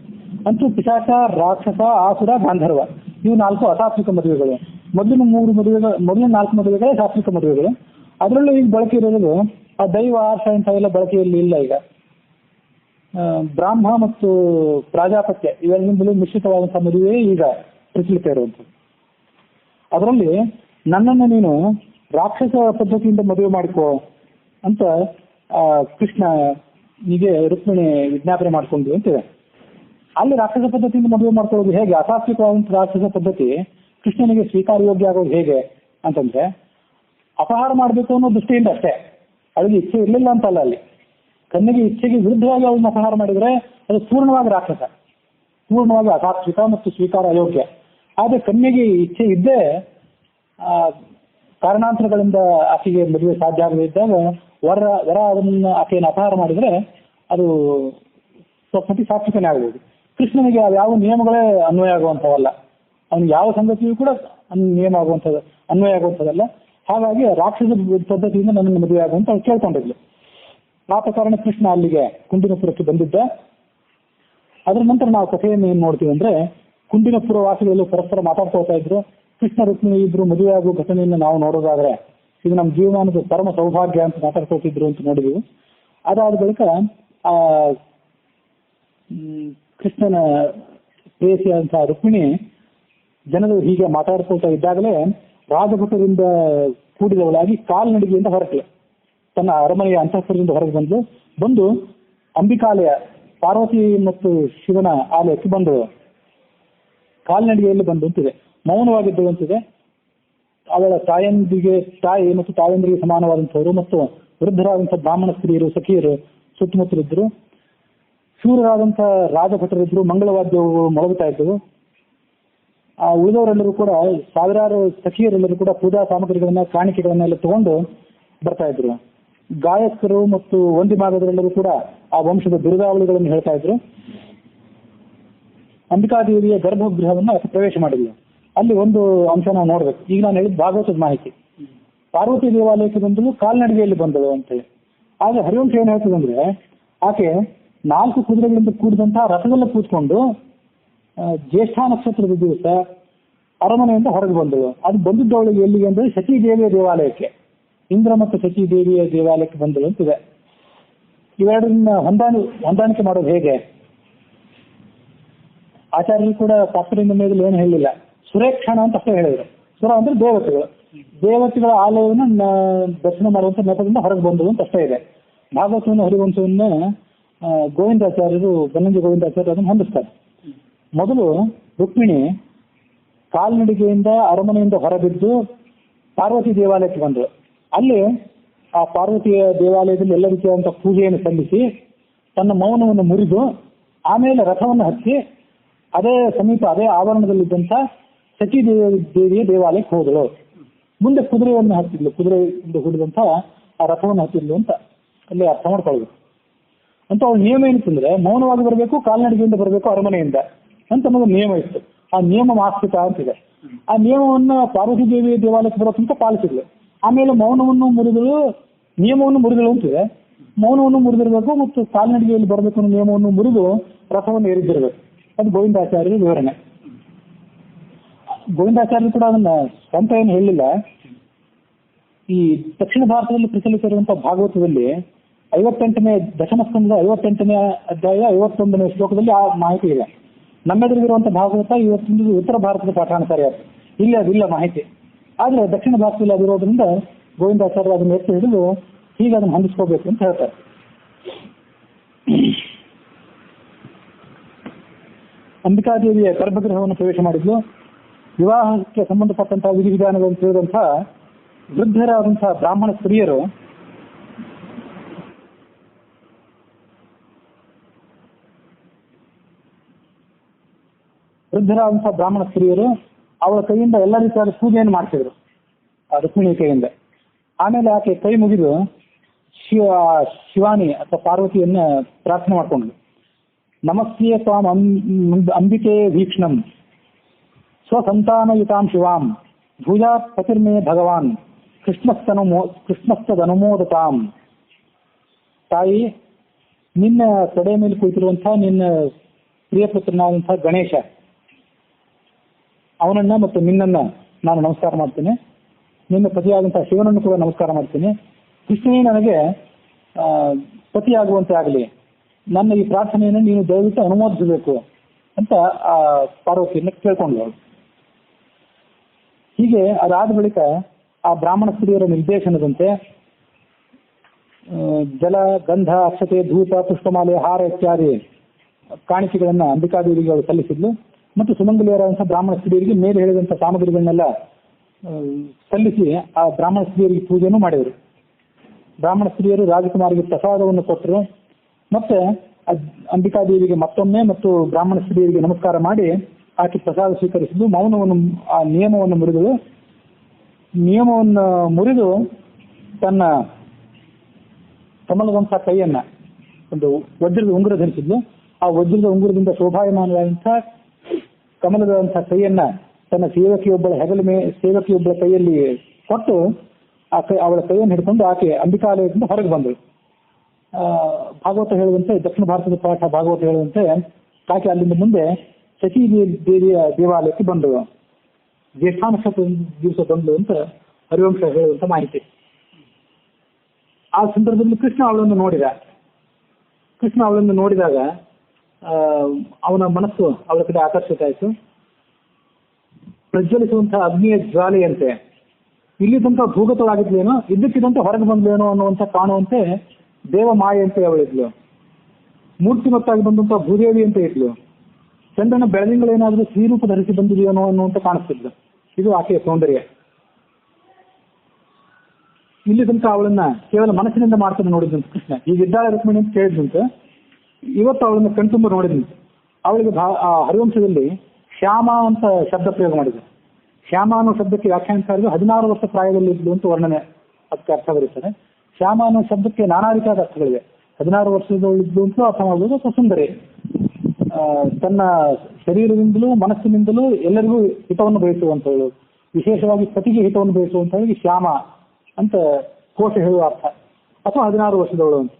ಅಂತೂ ಪಿಶಾಚ, ರಾಕ್ಷಸ, ಆಸುರ, ಗಾಂಧರ್ವ ಇವು 4 ಅಸಾತ್ವಿಕ ಮದುವೆಗಳು. ಮೊದಲಿನ 4 ಮದುವೆಗಳೇ ಸಾತ್ವಿಕ ಮದುವೆಗಳು. ಅದರಲ್ಲೂ ಈಗ ಬಳಕೆ ಇರೋದು ಆ ದೈವ ಆರ್ಷ ಇಂಥವೆಲ್ಲ ಬಳಕೆಯಲ್ಲಿ ಇಲ್ಲ. ಈಗ ಬ್ರಾಹ್ಮ ಮತ್ತು ಪ್ರಾಜಾಪತ್ಯ ಇವೆರಡಿಂದಲೂ ಮಿಶ್ರಿತವಾದಂತಹ ಮದುವೆ ಈಗ ಪ್ರಚಲಿತ ಇರುವಂಥದ್ದು. ಅದರಲ್ಲಿ ನನ್ನನ್ನು ನೀನು ರಾಕ್ಷಸ ಪದ್ಧತಿಯಿಂದ ಮದುವೆ ಮಾಡಿಕೋ ಅಂತ ಕೃಷ್ಣ ಹೀಗೆ ರುಕ್ಮಿಣಿ ವಿಜ್ಞಾಪನೆ ಮಾಡ್ಕೊಂಡು ಅಂತಿದೆ. ಅಲ್ಲಿ ರಾಕ್ಷಸ ಪದ್ಧತಿಯಿಂದ ಮದುವೆ ಮಾಡ್ಕೊಳ್ಳೋದು ಹೇಗೆ, ಅಸಾತ್ವಿಕವಾದಂಥ ರಾಕ್ಷಸ ಪದ್ಧತಿ ಕೃಷ್ಣನಿಗೆ ಸ್ವೀಕಾರಯೋಗ್ಯ ಆಗೋದು ಹೇಗೆ ಅಂತಂದ್ರೆ, ಅಪಹಾರ ಮಾಡಬೇಕು ಅನ್ನೋ ದೃಷ್ಟಿಯಿಂದ ಅಷ್ಟೇ, ಅವಳಿಗೆ ಇಚ್ಛೆ ಇರಲಿಲ್ಲ ಅಂತಲ್ಲ. ಅಲ್ಲಿ ಕನ್ಯೆಗೆ ಇಚ್ಛೆಗೆ ವಿರುದ್ಧವಾಗಿ ಅವಳನ್ನ ಅಪಹಾರ ಮಾಡಿದರೆ ಅದು ಪೂರ್ಣವಾಗಿ ರಾಕ್ಷಸ, ಪೂರ್ಣವಾಗಿ ಅಸಾತ್ವಿಕ ಮತ್ತು ಸ್ವೀಕಾರ ಅಯೋಗ್ಯ. ಆದರೆ ಕನ್ಯೆಗೆ ಇಚ್ಛೆ ಇದ್ದೇ ಕಾರಣಾಂತರಗಳಿಂದ ಆಕೆಗೆ ಮದುವೆ ಸಾಧ್ಯ ಆಗದೇ ಇದ್ದಾಗ ವರ ಅದನ್ನ ಆಕೆಯನ್ನು ಅಪಹಾರ ಮಾಡಿದರೆ ಅದು ಸ್ವಲ್ಪ ಸಾತ್ವಿಕನೇ ಆಗ್ಬೋದು. ಕೃಷ್ಣನಿಗೆ ಯಾವ ನಿಯಮಗಳೇ ಅನ್ವಯ ಆಗುವಂಥವಲ್ಲ, ಅವನಿಗೆ ಯಾವ ಸಂಗತಿಯೂ ಕೂಡ ನಿಯಮ ಆಗುವಂಥದ್ದು ಅನ್ವಯ ಆಗುವಂಥದ್ದಲ್ಲ. ಹಾಗಾಗಿ ರಾಕ್ಷಸ ಪದ್ಧತಿಯಿಂದ ನನ್ನನ್ನು ಮದುವೆ ಆಗುವಂತ ಅವ್ರು ಕೇಳ್ಕೊಂಡಿದ್ಲು. ಆ ಪ್ರಕಾರಣ ಕೃಷ್ಣ ಅಲ್ಲಿಗೆ ಕುಂದಿನಪುರಕ್ಕೆ ಬಂದಿದ್ದ. ಅದರ ನಂತರ ನಾವು ಕಥೆಯನ್ನು ಏನ್ ನೋಡ್ತೀವಿ ಅಂದ್ರೆ, ಕುಂದಿನಪುರ ವಾಸಿಗಳು ಪರಸ್ಪರ ಮಾತಾಡ್ಕೊಳ್ತಾ ಇದ್ರು. ಕೃಷ್ಣ ರುಕ್ಮಿಣಿ ಇಬ್ರು ಮದುವೆ ಆಗುವ ಘಟನೆಯನ್ನು ನಾವು ನೋಡೋದಾದ್ರೆ ಇದು ನಮ್ಮ ಜೀವಮಾನದ ಪರಮ ಸೌಭಾಗ್ಯ ಅಂತ ಮಾತಾಡ್ಕೊಳ್ತಿದ್ರು ಅಂತ ನೋಡಿದ್ವಿ. ಅದಾದ ಬಳಿಕ ಆ ಕೃಷ್ಣನ ಪ್ರೇಯಸಿಯಾದಂತಹ ರುಕ್ಮಿಣಿ ಜನರು ಹೀಗೆ ಮಾತಾಡ್ಕೊಳ್ತಾ ಇದ್ದಾಗಲೇ ರಾಜಭಟರಿಂದ ಕೂಡಿದವಳಾಗಿ ಕಾಲ್ನಡಿಗೆಯಿಂದ ಹೊರಟಳು. ತನ್ನ ಅರಮನೆಯ ಅಂತಃಪುರದಿಂದ ಹೊರಗೆ ಬಂದು ಅಂಬಿಕಾಲಯ, ಪಾರ್ವತಿ ಮತ್ತು ಶಿವನ ಆಲಯಕ್ಕೆ ಬಂದಳು. ಕಾಲ್ನಡಿಗೆಯಲ್ಲಿ ಬಂದು ಅಂತಿದೆ, ಮೌನವಾಗಿದ್ದಳು ಅಂತಿದೆ. ಅವಳ ತಾಯಿ ಮತ್ತು ತಾಯಂದಿರಿಗೆ ಸಮಾನವಾದಂಥವರು ಮತ್ತು ವೃದ್ಧರಾದಂತಹ ಬ್ರಾಹ್ಮಣ ಸ್ತ್ರೀಯರು, ಸಖಿಯರು ಸುತ್ತಮುತ್ತಲಿದ್ರು. ಶೂರರಾದಂತಹ ರಾಜಭಟರಿದ್ರು, ಮಂಗಳವಾದ್ಯವು ಮೊಳಗುತ್ತಾ ಇದ್ದವು. ಆ ಉಳಿದವರೆಲ್ಲರೂ ಕೂಡ, ಸಾವಿರಾರು ಸಖಿಯರೆಲ್ಲರೂ ಕೂಡ ಪೂಜಾ ಸಾಮಗ್ರಿಗಳನ್ನ, ಕಾಣಿಕೆಗಳನ್ನೆಲ್ಲ ತಗೊಂಡು ಬರ್ತಾ ಇದ್ರು. ಗಾಯಕರು ಮತ್ತು ವಂದಿಮಾಗದರೆಲ್ಲರೂ ಕೂಡ ಆ ವಂಶದ ಬಿರುದಾವಳಿಗಳನ್ನು ಹೇಳ್ತಾ ಇದ್ರು. ಅಂಬಿಕಾದೇವಿಯ ಗರ್ಭಗೃಹವನ್ನು ಆಕೆ ಪ್ರವೇಶ ಮಾಡಿದ್ಲು. ಅಲ್ಲಿ ಒಂದು ಅಂಶ ನಾವು ನೋಡ್ಬೇಕು. ಈಗ ನಾನು ಹೇಳಿದ ಭಾಗವತದ ಮಾಹಿತಿ, ಪಾರ್ವತಿ ದೇವಾಲಯಕ್ಕೆ ಬಂದಳು, ಕಾಲ್ನಡಿಗೆಯಲ್ಲಿ ಬಂದಳು ಅಂತೇಳಿ. ಆದ್ರೆ ಹರಿವಂಶ ಏನ್ ಹೇಳ್ತದಂದ್ರೆ, ಆಕೆ 4 ಕುದುರೆಗಳಿಂದ ಕೂಡಿದಂತಹ ರಥದಲ್ಲಿ ಕೂತ್ಕೊಂಡು ಜ್ಯೇಷ್ಠ ನಕ್ಷತ್ರದ ದಿವಸ ಅರಮನೆಯಿಂದ ಹೊರಗೆ ಬಂದಳು. ಅದು ಬಂದಿದ್ದವಳಿಗೆ ಎಲ್ಲಿಗೆ ಅಂದ್ರೆ ಸಚಿ ದೇವಿಯ ದೇವಾಲಯಕ್ಕೆ, ಇಂದ್ರ ಮತ್ತು ಸಚಿ ದೇವಿಯ ದೇವಾಲಯಕ್ಕೆ ಬಂದಳು ಅಂತಿದೆ. ಇವೆರಡನ್ನ ಹೊಂದಾಣಿಕೆ ಮಾಡೋದು ಹೇಗೆ? ಆಚಾರ್ಯರು ಕೂಡ ತಾತ್ಪರ್ಯದ ಮೇಲೆ ಏನು ಹೇಳಿಲ್ಲ, ಸುರೇಕ್ಷಣ ಅಂತ ಅಷ್ಟೇ ಹೇಳಿದ್ರು. ಸುರ ಅಂದ್ರೆ ದೇವತೆಗಳ ಆಲಯವನ್ನು ದರ್ಶನ ಮಾಡುವಂತ ನೆಪದಿಂದ ಹೊರಗೆ ಬಂದಳು ಅಂತ ಅಷ್ಟೇ ಇದೆ. ಭಾಗವತವನ್ನು ಹರಿವಂಶವನ್ನ ಗೋವಿಂದಾಚಾರ್ಯರು, ಬನ್ನಂಜಿ ಗೋವಿಂದಾಚಾರ್ಯರು ಅದನ್ನು ಹೊಂದಿಸ್ತಾರೆ. ಮೊದಲು ರುಕ್ಮಿಣಿ ಕಾಲ್ನಡಿಗೆಯಿಂದ ಅರಮನೆಯಿಂದ ಹೊರಬಿದ್ದು ಪಾರ್ವತಿ ದೇವಾಲಯಕ್ಕೆ ಬಂದಳು. ಅಲ್ಲಿ ಆ ಪಾರ್ವತಿಯ ದೇವಾಲಯದಲ್ಲಿ ಎಲ್ಲ ರೀತಿಯಾದಂತಹ ಪೂಜೆಯನ್ನು ಸಲ್ಲಿಸಿ ತನ್ನ ಮೌನವನ್ನು ಮುರಿದು ಆಮೇಲೆ ರಥವನ್ನು ಹತ್ತಿ ಅದೇ ಸಮೀಪ, ಅದೇ ಆವರಣದಲ್ಲಿದ್ದಂಥ ಸಚಿ ದೇವಿಯ ದೇವಾಲಯಕ್ಕೆ ಹೋದಳು. ಮುಂದೆ ಕುದುರೆಯನ್ನು ಹತ್ತಿದ್ಲು, ಕುದುರೆಯಿಂದ ಹುಡಿದಂತ ಆ ರಥವನ್ನು ಹತ್ತಿದ್ಲು ಅಂತ ಅಲ್ಲಿ ಅರ್ಥ ಮಾಡ್ಕೊಳ್ಬೇಕು. ಅಂತ ಅವ್ರ ನಿಯಮ ಏನಿತ್ತಂದ್ರೆ, ಮೌನವಾಗಿ ಬರಬೇಕು, ಕಾಲ್ನಡಿಗೆಯಿಂದ ಬರಬೇಕು ಅರಮನೆಯಿಂದ ಅಂತ ನಮಗೆ ನಿಯಮ ಇತ್ತು. ಆ ನಿಯಮ ಮಾಸ್ತಿಕ ಅಂತಿದೆ. ಆ ನಿಯಮವನ್ನ ಪಾರ್ವತಿ ದೇವಿಯ ದೇವಾಲಯಕ್ಕೆ ಬರೋ ತನಕ ಪಾಲಿಸಿದ್ಲು. ಆಮೇಲೆ ಮೌನವನ್ನು ಮುರಿದಳು, ನಿಯಮವನ್ನು ಮುರಿದಳು ಅಂತಿದೆ. ಮೌನವನ್ನು ಮುರಿದಿರಬೇಕು ಮತ್ತು ಕಾಲ್ನಡಿಗೆಯಲ್ಲಿ ಬರಬೇಕು ಅನ್ನೋ ನಿಯಮವನ್ನು ಮುರಿದು ರಥವನ್ನು ಏರಿದ್ದಿರಬೇಕು. ಅದು ಗೋವಿಂದಾಚಾರ್ಯರ ವಿವರಣೆ. ಗೋವಿಂದಾಚಾರ್ಯರು ಕೂಡ ಅದನ್ನ ಸ್ವಂತ ಏನು ಹೇಳಿಲ್ಲ. ಈ ದಕ್ಷಿಣ ಭಾರತದಲ್ಲಿ ಪ್ರಚಲಿತ ಇರುವಂತಹ ಭಾಗವತದಲ್ಲಿ 58ನೇ ದಶಮಸ್ಕಂದ 58ನೇ ಅಧ್ಯಾಯ 51ನೇ ಶ್ಲೋಕದಲ್ಲಿ ಆ ಮಾಹಿತಿ ಇದೆ. ನಮ್ಮೆದುರಿಗಿರುವಂತಹ ಭಾಗವತ ಇವತ್ತಿನ ಉತ್ತರ ಭಾರತದ ಪಾಠಾನುಸಾರಿ ಆಯ್ತು, ಇಲ್ಲಿ ಅದಿಲ್ಲ ಮಾಹಿತಿ. ಆದ್ರೆ ದಕ್ಷಿಣ ಭಾರತದಲ್ಲಿ ಅದಿರೋದ್ರಿಂದ ಗೋವಿಂದಾಚಾರ್ಯ ಅದನ್ನ ಎತ್ತಿ ಹಿಡಿದು ಹೀಗೆ ಅದನ್ನು ಹೊಂದಿಸ್ಕೋಬೇಕು ಅಂತ ಹೇಳ್ತಾರೆ. ಅಂಬಿಕಾದೇವಿಯ ಗರ್ಭಗೃಹವನ್ನು ಪ್ರವೇಶ ಮಾಡಿದ್ಲು. ವಿವಾಹಕ್ಕೆ ಸಂಬಂಧಪಟ್ಟಂತಹ ವಿಧಿವಿಧಾನಗಳನ್ನು ತಿಳಿದಂತಹ ವೃದ್ಧರಾದಂತಹ ಬ್ರಾಹ್ಮಣ ಸ್ತ್ರೀಯರು ವೃದ್ಧರಾದಂತಹ ಬ್ರಾಹ್ಮಣ ಸ್ತ್ರೀಯರು ಅವಳ ಕೈಯಿಂದ ಎಲ್ಲ ರೀತಿಯಾದ ಪೂಜೆಯನ್ನು ಮಾಡ್ತಿದ್ರು ಆ ರುಕ್ಮಿಣಿ ಕೈಯಿಂದ. ಆಮೇಲೆ ಆಕೆ ಕೈ ಮುಗಿದು ಶಿವಾನಿ ಅಥವಾ ಪಾರ್ವತಿಯನ್ನ ಪ್ರಾರ್ಥನೆ ಮಾಡ್ಕೊಂಡ್ರು. ನಮಸ್ತೆ ತ್ವಾಂ ಅಂಬಿಕೆ ವೀಕ್ಷಣಂ ಸ್ವಸಂತಾನಯುತಾಂ ಶಿವಾಂ ಭೂಯಾತ್ ಪತಿರ್ಮೇ ಭಗವಾನ್ ಕೃಷ್ಣಸ್ತದನುಮೋದತಾಂ. ತಾಯಿ, ನಿನ್ನ ತೊಡೆ ಮೇಲೆ ಕುಳಿತಿರುವಂತಹ ನಿನ್ನ ಪ್ರಿಯಪುತ್ರನಾದಂತಹ ಗಣೇಶ ಅವನನ್ನ ಮತ್ತು ನಿನ್ನನ್ನ ನಾನು ನಮಸ್ಕಾರ ಮಾಡ್ತೇನೆ. ನಿನ್ನ ಪತಿಯಾದಂತಹ ಶಿವನನ್ನು ಕೂಡ ನಮಸ್ಕಾರ ಮಾಡ್ತೇನೆ. ಕೃಷ್ಣನೇ ನನಗೆ ಪತಿಯಾಗುವಂತೆ ಆಗಲಿ, ನನ್ನ ಈ ಪ್ರಾರ್ಥನೆಯನ್ನು ನೀನು ದಯವಿಟ್ಟು ಅನುಮೋದಿಸಬೇಕು ಅಂತ ಆ ಪಾರ್ವತಿಯನ್ನು ಕೇಳ್ಕೊಂಡ್ಳು ಅವಳು. ಹೀಗೆ ಅದಾದ ಬಳಿಕ ಆ ಬ್ರಾಹ್ಮಣ ಸ್ತ್ರೀಯರ ನಿರ್ದೇಶನದಂತೆ ಜಲ, ಗಂಧ, ಅಕ್ಷತೆ, ಧೂಪ, ಪುಷ್ಪಮಾಲೆ, ಹಾರ ಇತ್ಯಾದಿ ಕಾಣಿಕೆಗಳನ್ನ ಅಂಬಿಕಾದೇವಿಗೆ ಅವಳು ಸಲ್ಲಿಸಿದ್ಲು. ಮತ್ತು ಸುಮಂಗಲಿಯರಾದಂತಹ ಬ್ರಾಹ್ಮಣ ಸ್ತ್ರೀಯರಿಗೆ ಮೇಲೆ ಹೇಳಿದಂತಹ ಸಾಮಗ್ರಿಗಳನ್ನೆಲ್ಲ ಸಲ್ಲಿಸಿ ಆ ಬ್ರಾಹ್ಮಣ ಸ್ತ್ರೀಯರಿಗೆ ಪೂಜೆನೂ ಮಾಡಿದರು. ಬ್ರಾಹ್ಮಣ ಸ್ತ್ರೀಯರು ರಾಜಕುಮಾರಿಗೆ ಪ್ರಸಾದವನ್ನು ಕೊಟ್ಟರು. ಮತ್ತೆ ಅಂಬಿಕಾದೇವಿಗೆ ಮತ್ತೊಮ್ಮೆ ಮತ್ತು ಬ್ರಾಹ್ಮಣ ಸ್ತ್ರೀಯರಿಗೆ ನಮಸ್ಕಾರ ಮಾಡಿ ಆಕೆ ಪ್ರಸಾದ ಸ್ವೀಕರಿಸಿದ್ದು. ಮೌನವನ್ನು, ಆ ನಿಯಮವನ್ನು ಮುರಿದು ತನ್ನ ಕಮಲದಂತಹ ಕೈಯನ್ನ, ಒಂದು ವಜ್ರದ ಉಂಗುರ ಧರಿಸಿದ್ಲು. ಆ ವಜ್ರದ ಉಂಗುರದಿಂದ ಶೋಭಾಯಮಾನವಾದಂತಹ ಕಮಲದಂತಹ ಕೈಯನ್ನ ತನ್ನ ಸೇವಕಿಯೊಬ್ಬಳ ಕೈಯಲ್ಲಿ ಕೊಟ್ಟು ಅವಳ ಕೈಯನ್ನು ಹಿಡ್ಕೊಂಡು ಆಕೆ ಅಂಬಿಕಾಲಯದಿಂದ ಹೊರಗೆ ಬಂದಳು. ಭಾಗವತ ಹೇಳುವಂತೆ, ದಕ್ಷಿಣ ಭಾರತದ ಪಾಠ ಭಾಗವತ ಹೇಳುವಂತೆ ಆಕೆ ಅಲ್ಲಿಂದ ಮುಂದೆ ಸಚಿ ದೇವಿಯ ದೇವಾಲಯಕ್ಕೆ ಬಂದಳು. ಜ್ಯೇಷ್ಠಾನಕ್ಷತ್ರ ದಿವಸ ಬಂದಳು ಅಂತ ಹರಿವಂಶ ಹೇಳುವಂತ ಮಾಹಿತಿ. ಆ ಸಂದರ್ಭದಲ್ಲಿ ಕೃಷ್ಣ ಅವಳನ್ನು ನೋಡಿದಾಗ ಅವನ ಮನಸ್ಸು ಅವಳ ಕಡೆ ಆಕರ್ಷಿತ ಆಯಿತು. ಪ್ರಜ್ವಲಿಸುವಂತಹ ಅಗ್ನಿಯ ಜ್ವಾಲೆಯಂತೆ ಇಲ್ಲಿ ತನಕ ಭೂಗತವಾಗಿದ್ಲೇನೋ ಇದ್ದಕ್ಕಿದ್ದಂತೆ ಹೊರಗೆ ಬಂದ್ಲೇನೋ ಅನ್ನುವಂಥ ಕಾಣುವಂತೆ ದೇವ ಮಾಯೆ ಅಂತ ಅವಳಿದ್ಲು. ಮೂರ್ತಿಮತ್ತಾಗಿ ಬಂದಂತಹ ಭೂದೇವಿ ಅಂತ ಇದ್ಲು. ಚಂದ್ರನ ಬೆಳದಿಂಗಳೇನಾದ್ರೂ ಶ್ರೀರೂಪ ಧರಿಸಿ ಬಂದಿದೆಯೇನೋ ಅನ್ನುವಂತ ಕಾಣಿಸ್ತಿದ್ಲು. ಇದು ಆಕೆಯ ಸೌಂದರ್ಯ. ಇಲ್ಲಿ ತನಕ ಅವಳನ್ನ ಕೇವಲ ಮನಸ್ಸಿನಿಂದ ಮಾಡ್ತಾನೆ ನೋಡಿದಂತೆ ಕೃಷ್ಣ. ಈಗ ಇದ್ದಾಳೆ ರುಕ್ಮಿಣಿ ಅಂತ ಕೇಳಿದಂತೆ ಇವತ್ತು ಅವಳನ್ನ ಕಣ್ತುಂಬ ನೋಡಿದಂತೆ. ಅವಳಿಗೆ ಹರಿವಂಶದಲ್ಲಿ ಶ್ಯಾಮ ಅಂತ ಶಬ್ದ ಪ್ರಯೋಗ ಮಾಡಿದೆ. ಶ್ಯಾಮ ಅನ್ನೋ ಶಬ್ದಕ್ಕೆ ವ್ಯಾಖ್ಯಾನಕಾರರು 16 ವರ್ಷ ಪ್ರಾಯದಲ್ಲಿ ಇದ್ಲು ಅಂತ ವರ್ಣನೆ ಅದಕ್ಕೆ ಅರ್ಥ ಬರೀತಾರೆ. ಶ್ಯಾಮ ಅನ್ನೋ ಶಬ್ದಕ್ಕೆ ನಾನಾ ರೀತಿಯಾದ ಅರ್ಥಗಳಿವೆ. 16 ವರ್ಷದವಳಿದ್ಲು ಅಂತ ಅರ್ಥ ಮಾಡ್ಬೋದು, ಅಥವಾ ಸುಂದರಿ. ತನ್ನ ಶರೀರದಿಂದಲೂ ಮನಸ್ಸಿನಿಂದಲೂ ಎಲ್ಲರಿಗೂ ಹಿತವನ್ನು ಬಯಸುವಂಥವಳು, ವಿಶೇಷವಾಗಿ ಪತಿಗೆ ಹಿತವನ್ನು ಬಯಸುವಂಥವಳಿಗೆ ಶ್ಯಾಮ ಅಂತ ಕೋಶ ಹೇಳುವ ಅರ್ಥ, ಅಥವಾ 16 ವರ್ಷದವಳು ಅಂತ.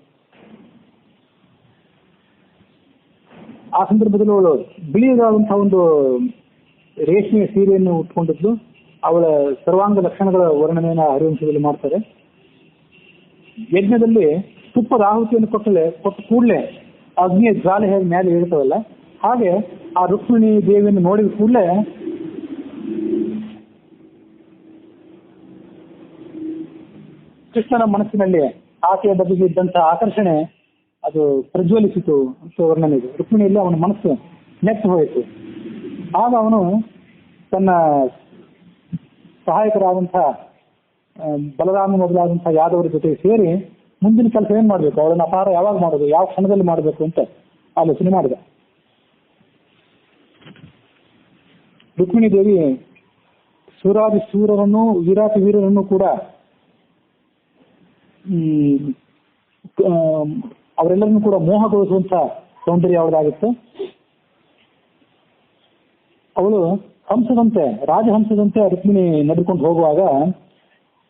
ಆ ಸಂದರ್ಭದಲ್ಲಿ ಅವಳು ಬಿಳಿಯದಾದಂತಹ ಒಂದು ರೇಷ್ಮೆಯ ಸೀರೆಯನ್ನು ಉಟ್ಕೊಂಡಿದ್ಲು. ಅವಳ ಸರ್ವಾಂಗ ಲಕ್ಷಣಗಳ ವರ್ಣನೆಯನ್ನು ಹರಿವಂಶದಲ್ಲಿ ಮಾಡ್ತಾರೆ. ಯಜ್ಞದಲ್ಲಿ ತುಪ್ಪದ ಆಹುತಿಯನ್ನು ಕೊಟ್ಟ ಕೂಡಲೇ ಅಗ್ನಿಯ ಜ್ವಾಲೆ ಹೇಗೆ ಮೇಲೆ ಇರ್ತವಲ್ಲ, ಹಾಗೆ ಆ ರುಕ್ಮಿಣಿ ದೇವಿಯನ್ನು ನೋಡಿದ ಕೂಡಲೇ ಕೃಷ್ಣನ ಮನಸ್ಸಿನಲ್ಲಿ ಆಕೆಯ ಬಗೆಗೆ ಇದ್ದಂತಹ ಆಕರ್ಷಣೆ ಅದು ಪ್ರಜ್ವಲಿಸಿತು ಅಂತ ವರ್ಣನೆ ಇದೆ. ರುಕ್ಮಿಣಿಯಲ್ಲಿ ಅವನ ಮನಸ್ಸು ನೆಟ್ಟು ಹೋಯಿತು. ಆಗ ಅವನು ತನ್ನ ಸಹಾಯಕರಾದಂತಹ ಬಲರಾಮ ಮೊದಲಾದಂತಹ ಯಾದವರ ಜೊತೆ ಸೇರಿ ಮುಂದಿನ ಕೆಲಸ ಏನ್ ಮಾಡಬೇಕು, ಅವಳನ್ನ ಅಪಹಾರ ಯಾವಾಗ ಮಾಡೋದು, ಯಾವ ಕ್ಷಣದಲ್ಲಿ ಮಾಡಬೇಕು ಅಂತ ಆಲೋಚನೆ ಮಾಡಿದ. ರುಕ್ಮಿಣಿ ದೇವಿ ಸೂರಾದಿ ಶೂರರನ್ನು ವೀರಾತಿ ವೀರರನ್ನು ಕೂಡ ಅವರೆಲ್ಲರನ್ನು ಕೂಡ ಮೋಹಗೊಳಿಸುವಂತ ಸೌಂದರ್ಯ ಅವಳದಾಗಿತ್ತು. ಅವಳು ಹಂಸದಂತೆ, ರಾಜಹಂಸದಂತೆ ರುಕ್ಮಿಣಿ ನಡೆದುಕೊಂಡು ಹೋಗುವಾಗ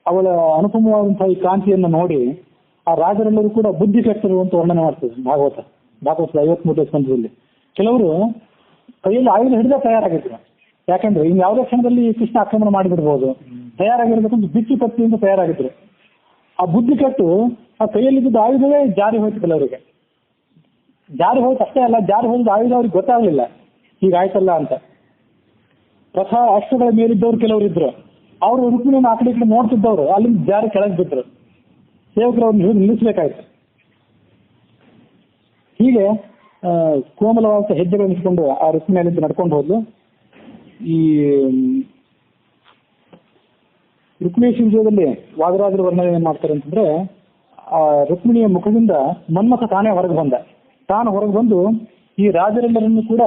ಅವಳ ಅನುಪಮವಾದಂತಹ ಈ ಕಾಂತಿಯನ್ನು ನೋಡಿ ಆ ರಾಜರೆಲ್ಲರೂ ಕೂಡ ಬುದ್ಧಿ ಕೆಟ್ಟಿರುವಂತ ವರ್ಣನೆ ಮಾಡ್ತದೆ ಭಾಗವತದ 53ನೇ ಸ್ಕಂದದಲ್ಲಿ. ಕೆಲವರು ಕೈಯಲ್ಲಿ ಆಯುಧ ಹಿಡಿದ ತಯಾರಾಗಿದ್ರು. ಯಾಕಂದ್ರೆ ಇನ್ನು ಯಾವುದೇ ಕ್ಷಣದಲ್ಲಿ ಕೃಷ್ಣ ಆಕ್ರಮಣ ಮಾಡಿಬಿಡ್ಬೋದು, ತಯಾರಾಗಿರ್ಬೇಕಂತ ಬಿಚ್ಚು ಕತ್ತಿಯಿಂದ ತಯಾರಾಗಿದ್ರು. ಆ ಬುದ್ಧಿ ಕೆಟ್ಟು ಆ ಕೈಯಲ್ಲಿದ್ದ ಆಯುಧವೇ ಜಾರಿ ಹೋಯ್ತು. ಕೆಲವರಿಗೆ ಜಾರಿ ಹೋಯ್ತು ಅಷ್ಟೇ ಅಲ್ಲ, ಜಾರಿ ಹೋದ ಆಯುಧ ಅವ್ರಿಗೆ ಗೊತ್ತಾಗ್ಲಿಲ್ಲ ಹೀಗಾಯ್ತಲ್ಲ ಅಂತ. ರಥ ಅಶ್ವಗಳ ಮೇಲಿದ್ದವ್ರು ಕೆಲವರು ಇದ್ರು. ಅವರು ರುಕ್ಮಿಣಿಯನ್ನು ಆ ಕಡೆ ಈ ಕಡೆ ನೋಡ್ತಿದ್ದವ್ರು ಅಲ್ಲಿಂದ ಜಾರಿ ಕೆಳಗೆ ಬಿದ್ರು. ಸೇವಕರು ಅವ್ರನ್ನ ನಿಲ್ಲಿಸ್ಬೇಕಾಯ್ತು. ಹೀಗೆ ಕೋಮಲವಾದ ಹೆಜ್ಜೆಗಳನ್ನು ಇಟ್ಕೊಂಡು ಆ ರುಕ್ಮಿಣಿಯಲ್ಲಿಂದ ನಡ್ಕೊಂಡು ಹೋದ್ಲು. ಈ ರುಕ್ಮಿಣೇಶ್ವರ ವಿಜಯದಲ್ಲಿ ವಾದರಾಜರ ವರ್ಣನೆ ಏನ್ ಮಾಡ್ತಾರೆ ಅಂತಂದ್ರೆ, ಆ ರುಕ್ಮಿಣಿಯ ಮುಖದಿಂದ ಮನ್ಮಥ ತಾನೇ ಹೊರಗೆ ಬಂದ. ತಾನು ಹೊರಗೆ ಬಂದು ಈ ರಾಜರೆಲ್ಲರನ್ನು ಕೂಡ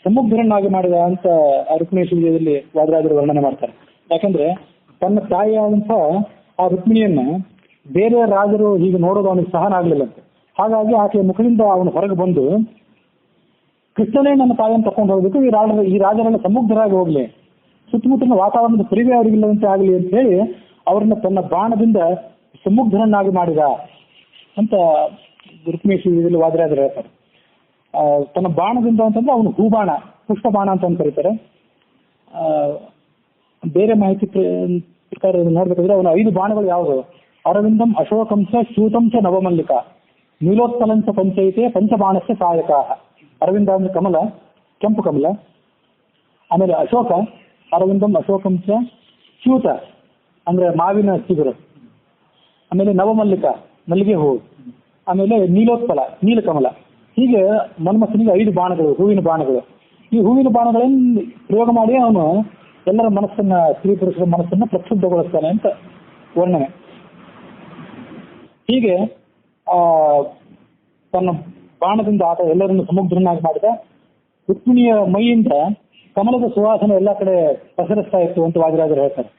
ಸಮುದ್ರನಾಗಿ ಮಾಡಿದ ಅಂತ ರುಕ್ಮಿಣಿ ವಿಜಯದಲ್ಲಿ ವಾದರಾಜರು ವರ್ಣನೆ ಮಾಡ್ತಾರೆ. ಯಾಕಂದ್ರೆ ತನ್ನ ತಾಯಿಯಾದಂಥ ಆ ರುಕ್ಮಿಣಿಯನ್ನ ಬೇರೆ ರಾಜರು ಹೀಗೆ ನೋಡೋದು ಅವನಿಗೆ ಸಹನ ಆಗ್ಲಿಲ್ಲಂತೆ. ಹಾಗಾಗಿ ಆಕೆಯ ಮುಖದಿಂದ ಅವನು ಹೊರಗೆ ಬಂದು, ಕೃಷ್ಣನೇ ನನ್ನ ತಾಯಿಯನ್ನು ತಕೊಂಡು ಹೋಗ್ಬೇಕು, ಈ ರಾಜರೆಲ್ಲ ಸಮುದ್ರರಾಗಿ ಹೋಗ್ಲಿ, ಸುತ್ತಮುತ್ತಲಿನ ವಾತಾವರಣದ ಪರಿವೇ ಅವರಿಗಿಲ್ಲದಂತೆ ಆಗಲಿ ಅಂತ ಹೇಳಿ ಅವರನ್ನ ತನ್ನ ಬಾಣದಿಂದ ಸಮುದ್ರನಾಗಿ ಮಾಡಿದ ಅಂತ ರುಕ್ಮಿಣಿ ವಾದರಾಜರು ಹೇಳ್ತಾರೆ. ತನ್ನ ಬಾಣದಿಂದ ಅಂತಂದ್ರೆ ಅವನು ಹೂಬಾಣ, ಪುಷ್ಪಬಾಣ ಅಂತ ಕರೀತಾರೆ. ಬೇರೆ ಮಾಹಿತಿ ಪ್ರಕಾರ ನೋಡ್ಬೇಕಾದ್ರೆ ಅವನ 5 ಬಾಣಗಳು ಯಾವುದು? ಅರವಿಂದಂ, ಅಶೋಕಂಚ, ಚ್ಯೂತಂಚ, ನವಮಲ್ಲಿಕ, ನೀಲೋತ್ಪಲಂಚ ಪಂಚೈತೆ ಪಂಚಬಾಣಸ್ಯ ಸಹಾಯಕ. ಅರವಿಂದ ಅಂದ್ರೆ ಕಮಲ, ಕೆಂಪು ಕಮಲ. ಆಮೇಲೆ ಅಶೋಕ, ಅರವಿಂದಂ ಅಶೋಕಂಚ, ಚ್ಯೂತ ಅಂದ್ರೆ ಮಾವಿನ ಚಿಗುರು. ಆಮೇಲೆ ನವಮಲ್ಲಿಕ, ಮಲ್ಲಿಗೆ ಹೂವು. ಆಮೇಲೆ ನೀಲೋತ್ಪಲ, ನೀಲಕಮಲ. ಹೀಗೆ ಮನ್ಮಥನಿಗೆ 5 ಬಾಣಗಳು, ಹೂವಿನ ಬಾಣಗಳು. ಈ ಹೂವಿನ ಬಾಣಗಳನ್ನು ಪ್ರಯೋಗ ಮಾಡಿ ಅವನು ಎಲ್ಲರ ಮನಸ್ಸನ್ನ, ಸ್ತ್ರೀ ಪುರುಷರ ಮನಸ್ಸನ್ನ ಪ್ರಕ್ಷುಬ್ಧಗೊಳಿಸ್ತಾನೆ ಅಂತ ವರ್ಣನೆ. ಹೀಗೆ ತನ್ನ ಬಾಣದಿಂದ ಆತ ಎಲ್ಲರನ್ನು ಸಮುದ್ರನಾಗಿ ಮಾಡಿದ. ರುಕ್ಮಿಣಿಯ ಮೈಯಿಂದ ಕಮಲದ ಸುವಾಸನೆ ಎಲ್ಲ ಕಡೆ ಪಸರಿಸ್ತಾ ಇತ್ತು ಅಂತ ವಾದಿರಾಜರು ಹೇಳ್ತಾರೆ.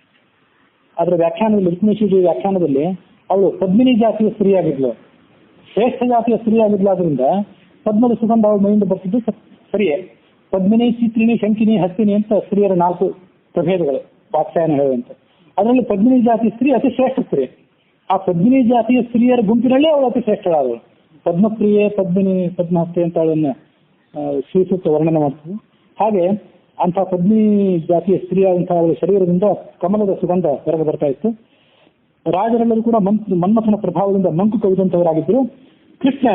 ಅದರ ವ್ಯಾಖ್ಯಾನದಲ್ಲಿ, ರುಕ್ಮಿಣಿ ವ್ಯಾಖ್ಯಾನದಲ್ಲಿ ಅವಳು ಪದ್ಮಿನಿ ಜಾತಿಯ ಸ್ತ್ರೀಯಾಗಿದ್ಲು, ಶ್ರೇಷ್ಠ ಜಾತಿಯ ಸ್ತ್ರೀಯಾಗಿದ್ಲಾದ್ರಿಂದ ಪದ್ಮದ ಸುಗಂಧ ಅವಳ ಮೈಯಿಂದ ಬರ್ತಿದ್ದು ಸರಿಯೇ. ಪದ್ಮಿನಿ, ಚಿತ್ರಿಣಿ, ಶಂಕಿನಿ, ಹಸ್ತಿನಿ ಅಂತ ಸ್ತ್ರೀಯರ 4 ಪ್ರಭೇದಗಳು ವಾತ್ಸಾಯನ ಹೇಳುವಂತೆ. ಅದರಲ್ಲಿ ಪದ್ಮಿನಿ ಜಾತಿಯ ಸ್ತ್ರೀ ಅತಿ ಶ್ರೇಷ್ಠ ಸ್ತ್ರೀ. ಆ ಪದ್ಮಿನಿ ಜಾತಿಯ ಸ್ತ್ರೀಯರ ಗುಂಪಿನಲ್ಲೇ ಅವಳು ಅತಿ ಶ್ರೇಷ್ಠಳಾದಳು. ಪದ್ಮಪ್ರಿಯೆ, ಪದ್ಮಿನಿ, ಪದ್ಮಹಸ್ತೆ ಅಂತ ಅವಳನ್ನ ಶ್ರೀಸೂಕ್ತ ವರ್ಣನೆ ಮಾಡ್ತೀವಿ. ಹಾಗೆ ಅಂಥ ಪದ್ಮಿನಿ ಜಾತಿಯ ಸ್ತ್ರೀಯಾದಂತಹ ಅವಳ ಶರೀರದಿಂದ ಕಮಲದ ಸುಗಂಧ ಹೊರಗೆ ಬರ್ತಾ ಇತ್ತು. ರಾಜರೆಲ್ಲರೂ ಕೂಡ ಮನ್ಮಥನ ಪ್ರಭಾವದಿಂದ ಮಂಕು ಕವಿದಂತವರಾಗಿದ್ದರು. ಕೃಷ್ಣ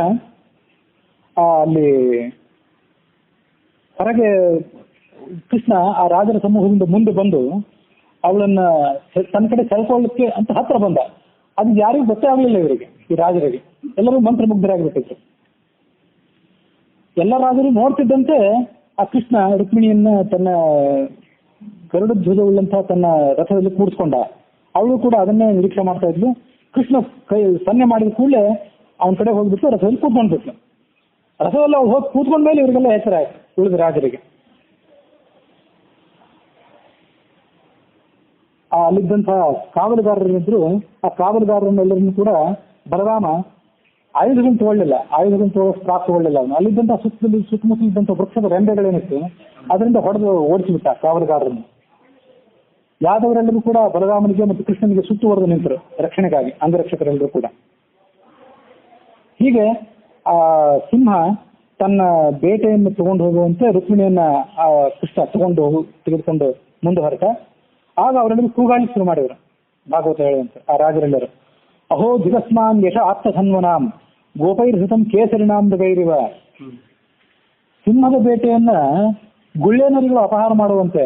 ಅಲ್ಲಿ ಹೊರಗೆ, ಕೃಷ್ಣ ಆ ರಾಜರ ಸಮೂಹದಿಂದ ಮುಂದೆ ಬಂದು ಅವಳನ್ನ ತನ್ನ ಕಡೆ ಸೆಳೆಕೊಳ್ಳಲಿಕ್ಕೆ ಅಂತ ಹತ್ರ ಬಂದ. ಅದು ಯಾರಿಗೂ ಗೊತ್ತೇ ಆಗಲಿಲ್ಲ ಇವರಿಗೆ, ಈ ರಾಜರಿಗೆ. ಎಲ್ಲರೂ ಮಂತ್ರಮುಗ್ಧರಾಗಿಬಿಟ್ಟಿದ್ರು. ಎಲ್ಲ ರಾಜರು ನೋಡ್ತಿದ್ದಂತೆ ಆ ಕೃಷ್ಣ ರುಕ್ಮಿಣಿಯನ್ನ ತನ್ನ ಗರುಡ ಧ್ವಜವುಳ್ಳಂತಹ ತನ್ನ ರಥದಲ್ಲಿ ಕೂಡಿಸ್ಕೊಂಡ. ಅವಳು ಕೂಡ ಅದನ್ನೇ ನಿರೀಕ್ಷೆ ಮಾಡ್ತಾ ಇದ್ಲು. ಕೃಷ್ಣ ಕೈ ಸನ್ನೆ ಮಾಡಿದ ಕೂಡಲೇ ಅವನ ಕಡೆ ಹೋಗ್ಬಿಟ್ಟು ರಥದಲ್ಲಿ ಕೂತ್ಕೊಂಡ್ಬಿಟ್ಲು. ರಥದಲ್ಲಿ ಅವ್ರು ಹೋಗಿ ಕೂತ್ಕೊಂಡ ಮೇಲೆ ಇವರಿಗೆಲ್ಲ ಹೆಸರು ಆಯ್ತು, ಉಳಿದ ರಾಜರಿಗೆ. ಅಲ್ಲಿದ್ದಂತಹ ಕಾವಲುಗಾರರಿದ್ರು. ಆ ಕಾವಲುಗಾರರನ್ನೆಲ್ಲರನ್ನು ಕೂಡ ಬಲರಾಮ ಆಯುಧಗಳನ್ನು ತಗೊಳ್ಳಿಲ್ಲ, ಆಯುಧಗಳನ್ನು ತಗೊಳ್ಳಿಲ್ಲ. ಅವನು ಅಲ್ಲಿದ್ದಂತಹ ಸುತ್ತಮುತ್ತಲು ಇದ್ದಂಥ ವೃಕ್ಷದ ರೆಂಬೆಗಳೇನಿತ್ತು ಅದರಿಂದ ಹೊಡೆದು ಓಡಿಸಿಬಿಟ್ಟ ಕಾವಲುಗಾರರನ್ನು. ಯಾದವರೆಲ್ಲರೂ ಕೂಡ ಬಲರಾಮನಿಗೆ ಮತ್ತು ಕೃಷ್ಣನಿಗೆ ಸುತ್ತುವರೆದು ನಿಂತರು ರಕ್ಷಣೆಗಾಗಿ, ಅಂಗರಕ್ಷಕರೆಲ್ಲರೂ ಕೂಡ. ಹೀಗೆ ಆ ಸಿಂಹ ತನ್ನ ಬೇಟೆಯನ್ನು ತಗೊಂಡು ಹೋಗುವಂತೆ ರುಕ್ಮಿಣಿಯನ್ನ ಕೃಷ್ಣ ತೆಗೆದುಕೊಂಡು ಮುಂದೆ ಹೊರಟ. ಆಗ ಅವರೆಲ್ಲರೂ ಕೂಗಾಳಿ ಶುರು ಮಾಡಿದರು, ಭಾಗವತ ಹೇಳುವಂತೆ ಆ ರಾಜರೆಲ್ಲರೂ. ಅಹೋ ಧಿಗಸ್ಮಾನ್ ಯಶ ಆಪ್ತಧನ್ವನಾಂ ಗೋಪೈರ್ಹೃತಂ ಕೇಸರಿನಾಂ ಮೃಗೈರಿವ. ಸಿಂಹದ ಬೇಟೆಯನ್ನ ಗುಳ್ಳೆನರಿಗಳು ಅಪಹಾರ ಮಾಡುವಂತೆ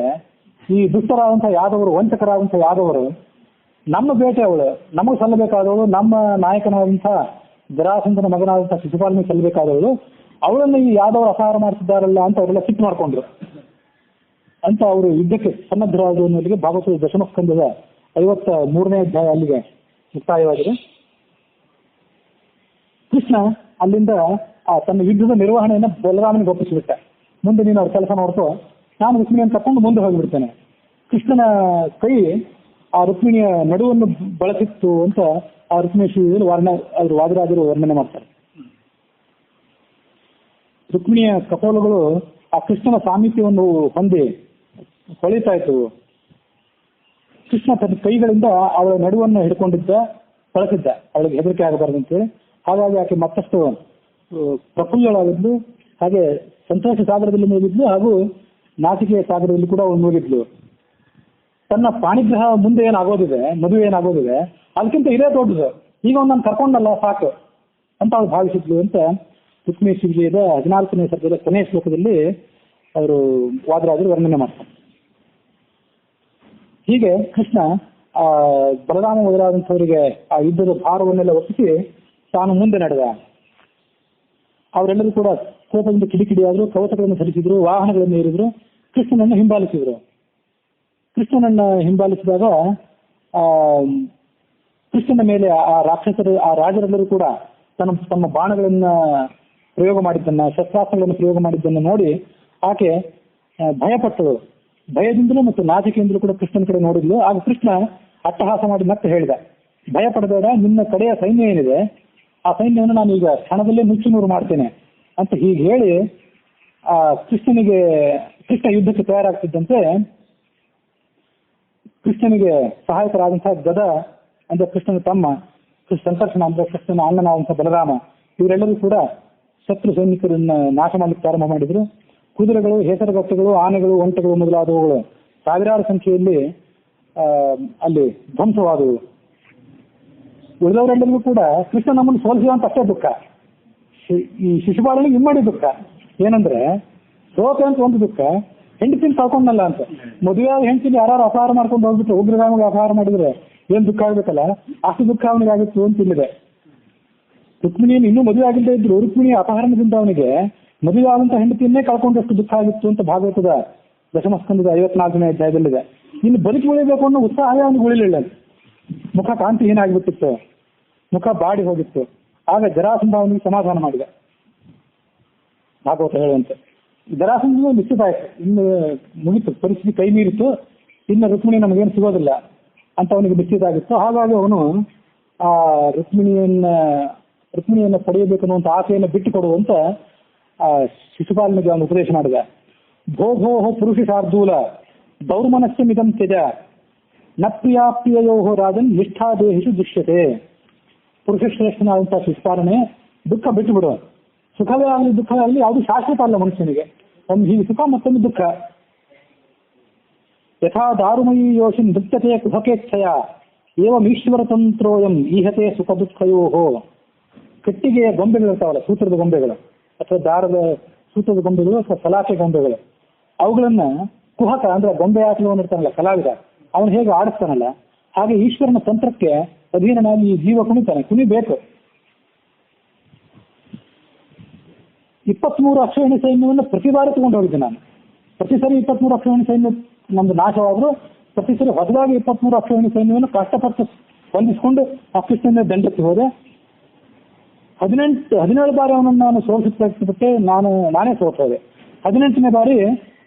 ಈ ದುಷ್ಟರಾದಂತಹ ಯಾದವರು, ವಂಚಕರಾದಂತಹ ಯಾದವರು, ನಮ್ಮ ಬೇಟೆ ಅವಳು, ನಮಗೆ ಸಲ್ಲಬೇಕಾದವಳು, ನಮ್ಮ ನಾಯಕನಾದಂತಹ ಜರಾಸಂಧನ ಮಗನಾದಂತಹ ಶಿಶುಪಾಲನಿಗೆ ಸಲ್ಲಬೇಕಾದವಳು, ಅವಳನ್ನು ಈ ಯಾದವರು ಅಪಹಾರ ಮಾಡ್ತಿದ್ದಾರಲ್ಲ ಅಂತ ಅವರೆಲ್ಲ ಸಿಟ್ಟು ಮಾಡ್ಕೊಂಡ್ರು. ಅಂತ ಅವರು ಯುದ್ಧಕ್ಕೆ ಸನ್ನದ್ಧರಾದರು ಅನ್ನೋರಿಗೆ ಭಾಗವತದ ದಶಮಸ್ಕಂದದ 53ನೇ ಅಧ್ಯಾಯ ಅಲ್ಲಿಗೆ ಮುಕ್ತಾಯವಾಗಿದೆ. ಕೃಷ್ಣ ಅಲ್ಲಿಂದ ತನ್ನ ಯುದ್ಧದ ನಿರ್ವಹಣೆಯನ್ನು ಬಲರಾಮನಿಗೆ ಒಪ್ಪಿಸಿಬಿಟ್ಟ. ಮುಂದೆ ನೀನು ಅವ್ರ ಕೆಲಸ ನೋಡ್ಕೋ, ನಾನು ರುಕ್ಮಿಣಿಯನ್ನು ಕರ್ಕೊಂಡು ಮುಂದೆ ಹೋಗಿಬಿಡ್ತೇನೆ. ಕೃಷ್ಣನ ಕೈ ಆ ರುಕ್ಮಿಣಿಯ ನಡುವನ್ನು ಬಳಸಿತ್ತು ಅಂತ ಆ ರುಕ್ಮಿಣಿ ಅವರು ವಾದಿರಾಜರು ವರ್ಣನೆ ಮಾಡ್ತಾರೆ. ರುಕ್ಮಿಣಿಯ ಕಪೋಲಗಳು ಆ ಕೃಷ್ಣನ ಸಾಮೀಪ್ಯವನ್ನು ಹೊಂದಿ ಹೊಳಿತಾ ಇತ್ತು. ಕೃಷ್ಣ ತನ್ನ ಕೈಗಳಿಂದ ಅವಳ ನಡುವನ್ನು ಹಿಡ್ಕೊಂಡಿದ್ದ, ಬಳಸಿದ್ದ, ಅವಳಿಗೆ ಹೆದರಿಕೆ ಆಗಬಾರ್ದಂತೆ. ಹಾಗಾಗಿ ಆಕೆ ಮತ್ತಷ್ಟು ಪ್ರಫುಲ್ಲಳಾಗಿದ್ಲು. ಹಾಗೆ ಸಂತೋಷ ಸಾಗರದಲ್ಲಿ ಮುಗಿದ್ಲು, ಹಾಗೂ ನಾಚಿಕೆಯ ಸಾಗರದಲ್ಲಿ ಕೂಡ ಅವಳು ಮುಗಿದ್ಲು. ತನ್ನ ಪಾಣಿಗ್ರಹ ಮುಂದೆ ಏನಾಗೋದಿದೆ, ಮದುವೆ ಏನಾಗೋದಿದೆ, ಅದಕ್ಕಿಂತ ಇದೇ ದೊಡ್ಡದು, ಈಗ ನಾನು ಕರ್ಕೊಂಡಲ್ಲ ಸಾಕು ಅಂತ ಅವಳು ಭಾವಿಸಿದ್ಲು ಅಂತ ರುಕ್ಮಿಣಿ ವಿಜಯದ 14ನೇ ಸರ್ಗದ ಕೊನೆಯ ಶ್ಲೋಕದಲ್ಲಿ ಅವರು ವಾದರಾಜರು ವರ್ಣನೆ ಮಾಡ್ತಾರೆ. ಹೀಗೆ ಕೃಷ್ಣ ಬಲರಾಮ ಮೊದಲಾದಂಥವರಿಗೆ ಆ ಯುದ್ಧದ ಭಾರವನ್ನೆಲ್ಲ ಒಪ್ಪಿಸಿ ತಾನು ಮುಂದೆ ನಡೆದ. ಅವರೆಲ್ಲರೂ ಕೂಡ ಕೋಪದಿಂದ ಕಿಡಿಕಿಡಿಯಾದ್ರು, ಕವಚಗಳನ್ನು ಧರಿಸಿದ್ರು, ವಾಹನಗಳನ್ನು ಏರಿದ್ರು, ಕೃಷ್ಣನನ್ನು ಹಿಂಬಾಲಿಸಿದ್ರು. ಕೃಷ್ಣನನ್ನ ಹಿಂಬಾಲಿಸಿದಾಗ ಕೃಷ್ಣನ ಮೇಲೆ ಆ ರಾಜರೆಲ್ಲರೂ ಕೂಡ ತಮ್ಮ ಬಾಣಗಳನ್ನ ಪ್ರಯೋಗ ಮಾಡಿದ್ದನ್ನ, ಶಸ್ತ್ರಾಸ್ತ್ರಗಳನ್ನು ಪ್ರಯೋಗ ಮಾಡಿದ್ದನ್ನು ನೋಡಿ ಆಕೆ ಭಯಪಟ್ಟಳು. ಭಯದಿಂದಲೂ ಮತ್ತು ನಾಚಿಕೆಯಿಂದಲೂ ಕೂಡ ಕೃಷ್ಣನ ಕಡೆ ನೋಡಿದ್ಲು. ಆಗ ಕೃಷ್ಣ ಅಟ್ಟಹಾಸ ಮಾಡಿ ಮತ್ತೆ ಹೇಳಿದ, ಭಯ ಪಡಬೇಡ, ನಿನ್ನ ಕಡೆಯ ಸೈನ್ಯ ಏನಿದೆ ಆ ಸೈನ್ಯವನ್ನು ನಾನು ಈಗ ಕ್ಷಣದಲ್ಲೇ ನುಚ್ಚುನೂರು ಮಾಡ್ತೇನೆ ಅಂತ ಹೀಗೆ ಹೇಳಿ ಕೃಷ್ಣ ಯುದ್ಧಕ್ಕೆ ತಯಾರಾಗ್ತಿದ್ದಂತೆ ಕೃಷ್ಣನಿಗೆ ಸಹಾಯಕರಾದಂತಹ ಗದ ಅಂದ್ರೆ ಕೃಷ್ಣನ ತಮ್ಮ ಸಂಕರ್ಷಣ ಅಂದ್ರೆ ಕೃಷ್ಣನ ಅಣ್ಣನಾದಂತಹ ಬಲರಾಮ, ಇವರೆಲ್ಲರೂ ಕೂಡ ಶತ್ರು ಸೈನಿಕರನ್ನ ನಾಶ ಮಾಡಲಿಕ್ಕೆ ಪ್ರಾರಂಭ ಮಾಡಿದ್ರು. ಕುದುರೆಗಳು, ಹೆಸರುಗಟ್ಟೆಗಳು, ಆನೆಗಳು, ಒಂಟೆಗಳು ಮೊದಲಾದವುಗಳು ಸಾವಿರಾರು ಸಂಖ್ಯೆಯಲ್ಲಿ ಅಲ್ಲಿ ಧ್ವಂಸವಾದವು. ಉಳಿದವರೆಲ್ಲರಿಗೂ ಕೂಡ ಕೃಷ್ಣ ನಮ್ಮನ್ನು ಸೋಲಿಸುವಂತ ಅಷ್ಟೇ ದುಃಖ. ಈ ಶಿಶುಪಾಲನಿಗೆ ಇಮ್ಮಡಿ ದುಃಖ ಏನಂದ್ರೆ, ಸೋತೆ ಅಂತ ಒಂದು ದುಃಖ, ಹೆಂಡತಿನ ಕಳ್ಕೊಂಡಲ್ಲ ಅಂತ. ಮದುವೆಯಾದ ಹೆಂಡತಿನ ಯಾರು ಅಪಹಾರ ಮಾಡ್ಕೊಂಡು ಹೋಗ್ಬಿಟ್ಟು ಉಗ್ರಗಾಮಿಗೆ ಅಪಹಾರ ಮಾಡಿದ್ರೆ ಏನ್ ದುಃಖ ಆಗ್ಬೇಕಲ್ಲ, ಅಷ್ಟು ದುಃಖ ಅವನಿಗೆ ಆಗಿತ್ತು ಅಂತ ಇಲ್ಲಿದೆ. ರುಕ್ಮಿಣಿಯನ್ನು ಇನ್ನೂ ಮದುವೆ ಆಗಿಲ್ಲದೆ ಇದ್ರು ರುಕ್ಮಿಣಿ ಅಪಹರಣದಿಂದ ಅವನಿಗೆ ಮದುವೆ ಆದಂತ ಹೆಂಡತಿಯನ್ನೇ ಕಳ್ಕೊಂಡಷ್ಟು ದುಃಖ ಆಗಿತ್ತು ಅಂತ ಭಾಗವತದ ದಶಮಸ್ಕಂದದ 54ನೇ ಅಧ್ಯಾಯದಲ್ಲಿದೆ. ಇನ್ನು ಬದುಕಿ ಉಳಿಬೇಕು ಅನ್ನೋ ಉತ್ಸಾಹ ಅವನಿಗೆ ಉಳಿಲಿಲ್ಲ. ಮುಖ ಕಾಂತಿಹೀನ ಆಗಿಬಿಟ್ಟಿತ್ತು, ಮುಖ ಬಾಡಿ ಹೋಗಿತ್ತು. ಆಗ ಜರಾಸಂಧ ಅವನಿಗೆ ಸಮಾಧಾನ ಮಾಡಿದ, ಭಾಗವತ ಹೇಳುವಂತೆ. ಜರಾಸಂಧಿಗೂ ನಿಶ್ಚಿತ ಆಯ್ತು, ಇನ್ನು ಮುಗಿತು, ಪರಿಸ್ಥಿತಿ ಕೈ ಮೀರಿತು, ಇನ್ನು ರುಕ್ಮಿಣಿ ನಮಗೇನು ಸಿಗೋದಿಲ್ಲ ಅಂತ ಅವನಿಗೆ ನಿಶ್ಚಿತ ಆಗಿತ್ತು. ಹಾಗಾಗಿ ಅವನು ಆ ರುಕ್ಮಿಣಿಯನ್ನ ಪಡೆಯಬೇಕು ಅನ್ನುವಂಥ ಆಸೆಯನ್ನು ಬಿಟ್ಟು ಕೊಡುವಂತ ಶಿಶುಪಾಲನಿಗೆ ಅವನು ಉಪದೇಶ ಮಾಡಿದ. ಭೋ ಪುರುಷ ಶಾರ್ದೂಲ ದೌರ್ಮನಸ್ಯಮಿದಂ ತ್ಯಜ ನ ಪ್ರಿಯಾಪ್ರಿಯೋ ರಾಜನ್ ನಿಷ್ಠಾದೇಹಿಷು ದೃಶ್ಯತೆ. ಪುರುಷ ಶ್ರೇಷ್ಠನಾದಂತಹ ಶಿಶುಪಾಲನೆ, ದುಃಖ ಬಿಟ್ಟು ಬಿಡು. ಸುಖವೇ ಆಗಲಿ ದುಃಖವೇ ಆಗಲಿ ಯಾವುದು ಶಾಶ್ವತ ಅಲ್ಲ ಮನುಷ್ಯನಿಗೆ. ಒಂದು ಹೀಗೆ ಸುಖ ಮತ್ತೊಂದು ದುಃಖ. ಯಥಾ ದಾರುಮಯೀ ಯೋಷಿ ನೃತ್ಯತೆ ಕುಹಕೇಚ್ಛಯ ಏವಂ ಈಶ್ವರ ತಂತ್ರೋಯಂ ಈಹತೆ ಸುಖ ದುಃಖಯೋಹೋ. ಕಟ್ಟಿಗೆಯ ಗೊಂಬೆಗಳಿರ್ತಾವಲ್ಲ, ಸೂತ್ರದ ಗೊಂಬೆಗಳು ಅಥವಾ ದಾರದ ಸೂತ್ರದ ಗೊಂಬೆಗಳು ಅಥವಾ ಸಲಾಕೆ ಗೊಂಬೆಗಳು, ಅವುಗಳನ್ನ ಕುಹಕ ಅಂದ್ರೆ ಗೊಂಬೆ ಆಟಲವನ್ನ ಇರ್ತಾನಲ್ಲ ಕಲಾವಿದ, ಅವನು ಹೇಗೆ ಆಡಿಸ್ತಾನಲ್ಲ ಹಾಗೆ ಈಶ್ವರನ ತಂತ್ರಕ್ಕೆ ಅಧೀನನಾಗಿ ಈ ಜೀವ ಕುಣಿತಾನೆ. ಕುಣಿಬೇಕು. 23 ಅಕ್ಷೋಹಿಣಿ ಸೈನ್ಯವನ್ನು ಪ್ರತಿ ಬಾರಿ ತಗೊಂಡು ಹೋಗಿದ್ದೆ ನಾನು. ಪ್ರತಿ ಸರಿ 23 ಅಕ್ಷೋಹಿಣಿ ಸೈನ್ಯ ನಮ್ದು ನಾಶವಾದ್ರು ಪ್ರತಿ ಸರಿ ಹೊಸದಾಗಿ 23 ಅಕ್ಷೋಹಿಣಿ ಸೈನ್ಯವನ್ನು ಕಷ್ಟಪಟ್ಟು ಹೊಂದಿಸಿಕೊಂಡು ಕೃಷ್ಣನ ದಂಡಕ್ಕೆ ಹೋದೆ. 17 ಬಾರಿ ಅವನನ್ನು ನಾನು ಸೋಲಿಸಲ್ಪಟ್ಟೆ, ನಾನೇ ಸೋತೋದೆ. 18ನೇ ಬಾರಿ